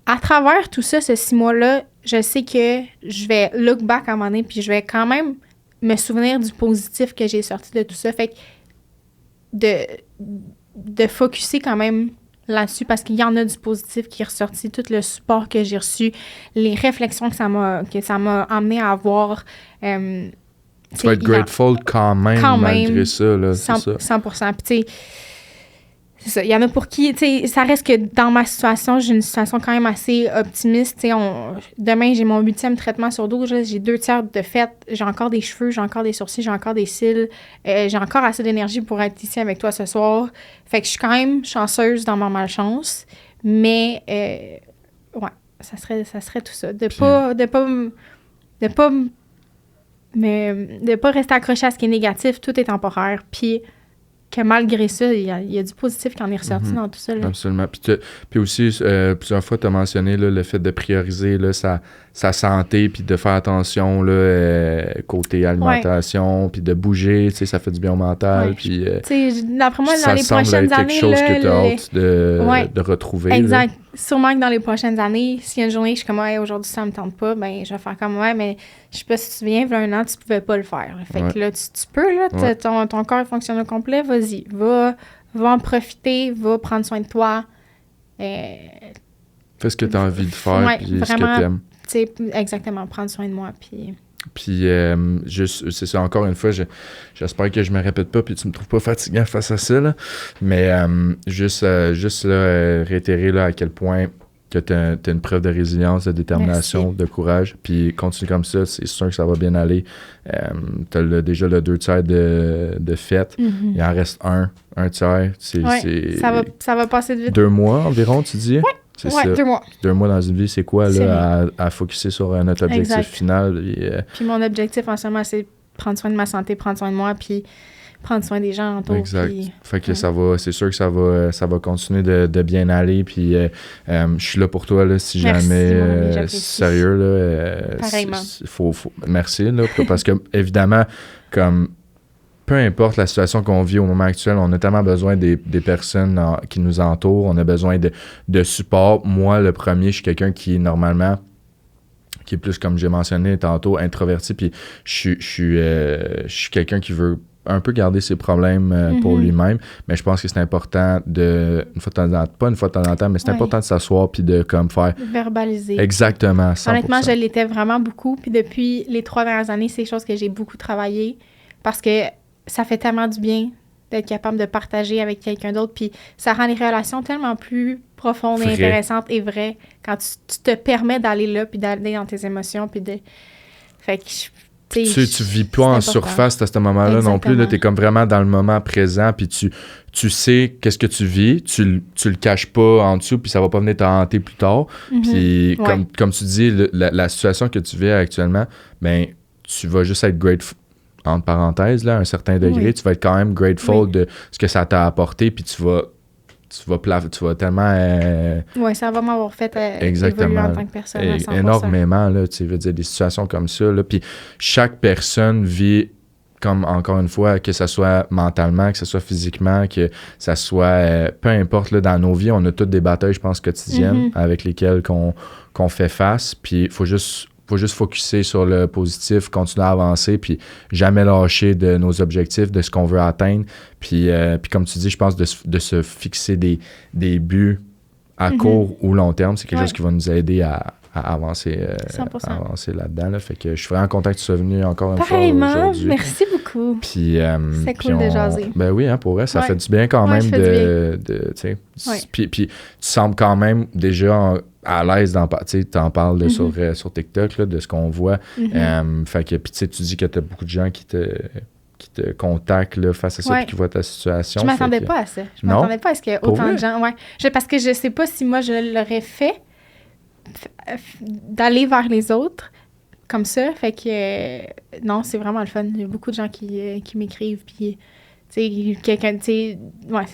à travers tout ça, ce 6 mois-là, je sais que je vais look back à un moment donné, puis je vais quand même me souvenir du positif que j'ai sorti de tout ça. Fait que de focusser quand même là-dessus, parce qu'il y en a du positif qui est ressorti, tout le support que j'ai reçu, les réflexions que ça m'a amené à avoir. Tu vas être grateful quand même, malgré ça. Là, 100%. Puis tu sais, c'est ça. Il y en a pour qui, tu sais, ça reste que dans ma situation, j'ai une situation quand même assez optimiste. Tu sais, demain, j'ai mon 8e traitement sur 12. J'ai 2 tiers de fait. J'ai encore des cheveux, j'ai encore des sourcils, j'ai encore des cils. J'ai encore assez d'énergie pour être ici avec toi ce soir. Fait que je suis quand même chanceuse dans ma malchance. Mais, ouais, ça serait tout ça. De pas rester accroché à ce qui est négatif. Tout est temporaire. Puis que malgré ça, il y a du positif qui en est ressorti dans tout ça. Là. Absolument. Puis aussi, plusieurs fois, tu as mentionné là, le fait de prioriser là, sa santé, puis de faire attention là, côté alimentation, puis de bouger, tu sais, ça fait du bien au mental. Puis, d'après moi, dans les prochaines années... quelque chose que tu as hâte de retrouver. Exact. Là. Sûrement que dans les prochaines années, s'il y a une journée que je suis comme « aujourd'hui, ça me tente pas », ben je vais faire comme « ouais, mais je sais pas si tu te souviens, il y a un an, tu pouvais pas le faire. » Fait que là, tu peux, là, ton corps fonctionne au complet, vas-y, va en profiter, va prendre soin de toi. Fais ce que tu as envie de faire, puis ce que tu aimes. Exactement, prendre soin de moi, puis... Puis, juste, c'est ça, encore une fois, j'espère que je me répète pas puis tu me trouves pas fatiguant face à ça, là. Mais juste là, réitérer là, à quel point que t'as une preuve de résilience, de détermination, de courage. Puis, continue comme ça, c'est sûr que ça va bien aller. T'as déjà le 2 tiers de fête. Mm-hmm. Il en reste un tiers. Ça va passer vite. 2 mois environ, tu dis? Ouais. C'est ça. 2 mois. 2 mois dans une vie, c'est quoi, là, à focusser sur notre objectif final? Puis mon objectif en ce moment, c'est prendre soin de ma santé, prendre soin de moi, puis prendre soin des gens autour. Exact. Puis, fait que c'est sûr que ça va continuer de bien aller, puis je suis là pour toi, là, si jamais, sérieux, là, pareillement. Merci, là, parce que, évidemment, comme... Peu importe la situation qu'on vit au moment actuel, on a tellement besoin des personnes qui nous entourent, on a besoin de support. Moi, le premier, je suis quelqu'un qui est normalement, qui est plus, comme j'ai mentionné tantôt, introverti, puis je suis quelqu'un qui veut un peu garder ses problèmes pour lui-même, mais je pense que c'est important pas une fois de temps en temps, mais c'est important de s'asseoir puis de comme faire... verbaliser. Exactement, 100%. Honnêtement, je l'étais vraiment beaucoup, puis depuis les 3 dernières années, c'est des choses que j'ai beaucoup travaillé, parce que ça fait tellement du bien d'être capable de partager avec quelqu'un d'autre. Puis ça rend les relations tellement plus profondes et intéressantes et vraies quand tu te permets d'aller là puis d'aller dans tes émotions. Puis de... Fait que, tu vis pas en surface à ce moment-là non plus. Là, t'es comme vraiment dans le moment présent puis tu sais qu'est-ce que tu vis. Tu le caches pas en dessous puis ça va pas venir te hanter plus tard. Puis comme tu dis, la situation que tu vis actuellement, ben tu vas juste être grateful. Entre parenthèses, là, à un certain degré, tu vas être quand même grateful de ce que ça t'a apporté, puis tu vas tellement... oui, ça va m'avoir fait évoluer en tant que personne. Énormément, là, tu veux dire, des situations comme ça, là, puis chaque personne vit, comme encore une fois, que ce soit mentalement, que ce soit physiquement, que ça soit... peu importe, là, dans nos vies, on a toutes des batailles, je pense, quotidiennes avec lesquelles qu'on fait face, puis il faut juste focusser sur le positif, continuer à avancer, puis jamais lâcher de nos objectifs, de ce qu'on veut atteindre. Puis comme tu dis, je pense de se fixer des buts à court ou long terme, c'est quelque chose qui va nous aider à avancer, avancer là-dedans. Là. Fait que je suis vraiment content que tu sois venu encore une fois aujourd'hui. Merci beaucoup. Puis, c'est cool de jaser. Ben oui, hein, pour vrai, ça fait du bien quand même Puis tu sembles quand même déjà à l'aise t'en parles sur TikTok là, de ce qu'on voit. Fait que puis tu dis que tu as beaucoup de gens qui te contactent là, face à ça puis qui voient ta situation. Je m'attendais pas à ça. Je m'attendais pas à ce qu'il y ait autant de gens. Parce que je sais pas si moi je l'aurais fait d'aller vers les autres comme ça. Fait que non, c'est vraiment le fun. Il y a beaucoup de gens qui m'écrivent puis quelqu'un, c'est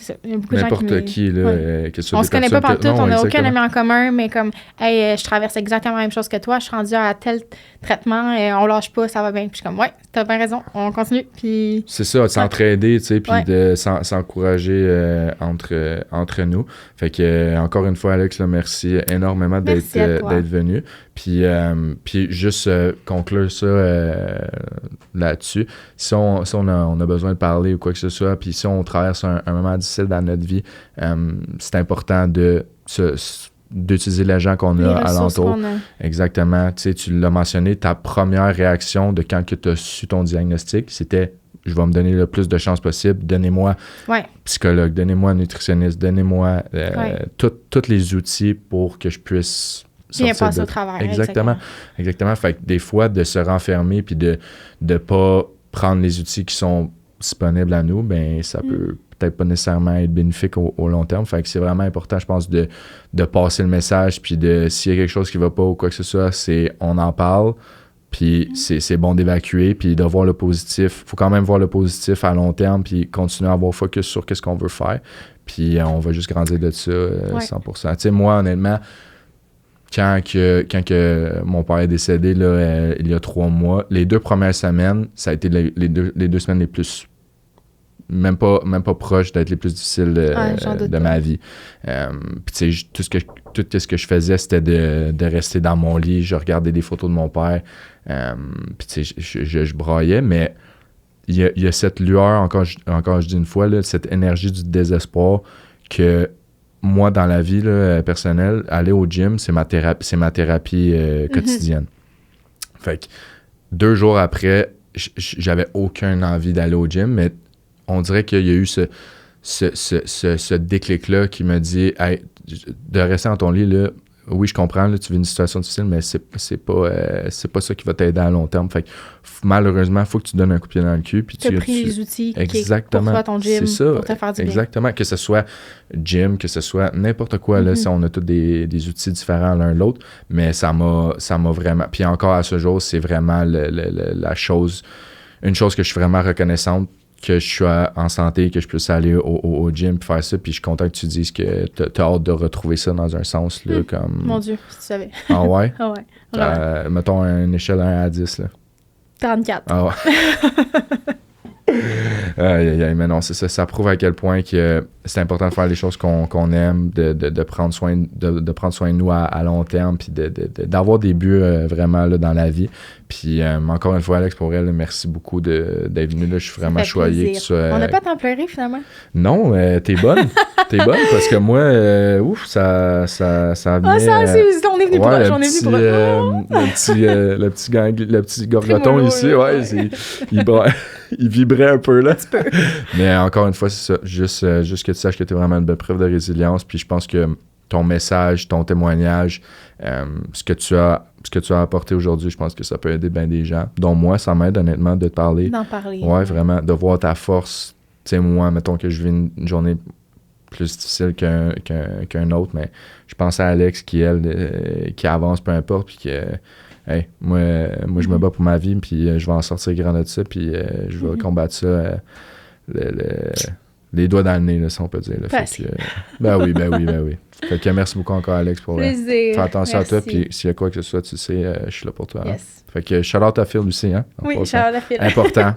ça. Il y a beaucoup de gens N'importe qui, là, que ce soit on des se connaît pas personnes partout, on n'a aucun exactement. ami en commun, mais comme, hey, je traverse exactement la même chose que toi, je suis rendue à tel traitement, et on lâche pas, ça va bien. Puis je suis comme, ouais, t'as bien raison, on continue. Puis C'est ça, de s'entraider, tu sais, puis Ouais. de s'encourager entre nous. Fait que, encore une fois, Alex, là, merci énormément Merci à toi. d'être venu. Puis juste conclure ça là-dessus. Si on a besoin de parler ou quoi que ce soit, puis si on traverse un moment difficile dans notre vie, c'est important d'utiliser les gens qu'on les a ressources alentour. qu'on a. Exactement. Tu sais, tu l'as mentionné, ta première réaction de quand tu as su ton diagnostic, c'était « je vais me donner le plus de chances possible, donnez-moi Ouais. psychologue, donnez-moi nutritionniste, donnez-moi Ouais. tous les outils pour que je puisse Bien sortir passer de... au travers. Exactement. Fait que des fois, de se renfermer puis de ne pas prendre les outils qui sont disponibles à nous, ben ça peut peut-être pas nécessairement être bénéfique au long terme. Fait que c'est vraiment important, je pense, de passer le message, puis s'il y a quelque chose qui va pas ou quoi que ce soit, on en parle, puis c'est bon d'évacuer, puis de voir le positif. Faut quand même voir le positif à long terme, puis continuer à avoir focus sur qu'est-ce qu'on veut faire, puis on va juste grandir de ça 100%. Tu sais, moi, honnêtement, quand que mon père est décédé, là, il y a 3 mois, les 2 premières semaines, ça a été les deux semaines les plus... Même pas proches d'être les plus difficiles de ma vie. Puis tu sais, tout ce que je faisais, c'était de rester dans mon lit. Je regardais des photos de mon père. Puis tu sais, je braillais, mais il y a cette lueur, encore je dis une fois, là, cette énergie du désespoir que moi, dans la vie là, personnelle, aller au gym, c'est ma thérapie quotidienne. Fait que 2 jours après, j'avais aucune envie d'aller au gym, mais on dirait qu'il y a eu ce déclic-là qui me dit hey, de rester dans ton lit, là, oui, je comprends, là, tu vis une situation difficile, mais c'est pas ça qui va t'aider à long terme. Fait que malheureusement, il faut que tu donnes un coup de pied dans le cul. Puis tu as pris les outils exactement, pour toi, ton gym, c'est ça, pour te faire du bien. Exactement, que ce soit gym, que ce soit n'importe quoi, là, si on a tous des outils différents l'un l'autre, mais ça m'a vraiment... Puis encore à ce jour, c'est vraiment une chose que je suis vraiment reconnaissante, que je suis en santé, que je puisse aller au gym et faire ça. Puis je suis content que tu dises que tu as hâte de retrouver ça dans un sens. Là, comme... Mon Dieu, si tu savais. Ah ouais? Ah ouais. Mettons une échelle de 1 à 10. Là. 34. Ah ouais. Mais non, c'est ça. Ça prouve à quel point que c'est important de faire les choses qu'on aime, de prendre soin de prendre soin de nous à long terme, puis d'avoir des buts vraiment là, dans la vie. Puis encore une fois, Alex, pour elle, merci beaucoup d'être venu là. Je suis vraiment choyé. On n'a pas tant pleuré finalement. Non, t'es bonne. T'es bonne parce que moi, ça vient... Ah, on est venu pour le le petit gorgoton ici, ouais, il vibrait un peu là. Mais encore une fois, c'est ça. Juste que tu saches que tu es vraiment une belle preuve de résilience. Puis je pense que ton message, ton témoignage, ce que tu as apporté aujourd'hui, je pense que ça peut aider bien des gens. Dont moi, ça m'aide honnêtement de te parler. D'en parler. Ouais, vraiment, de voir ta force. Tu sais, moi, mettons que je vis une journée plus difficile qu'un autre, mais je pense à Alex qui, elle, qui avance peu importe, puis que... Hey, moi je me bats pour ma vie, puis je vais en sortir grand de ça, puis je vais combattre ça les doigts dans le nez, là, si on peut dire. Là. Fait que, ben oui. Fait que merci beaucoup encore, Alex, pour faire attention à toi, puis s'il y a quoi que ce soit, tu sais, je suis là pour toi. Yes. Hein. Fait que shout-out à Phil aussi, hein? Oui, shout-out à Phil. Important.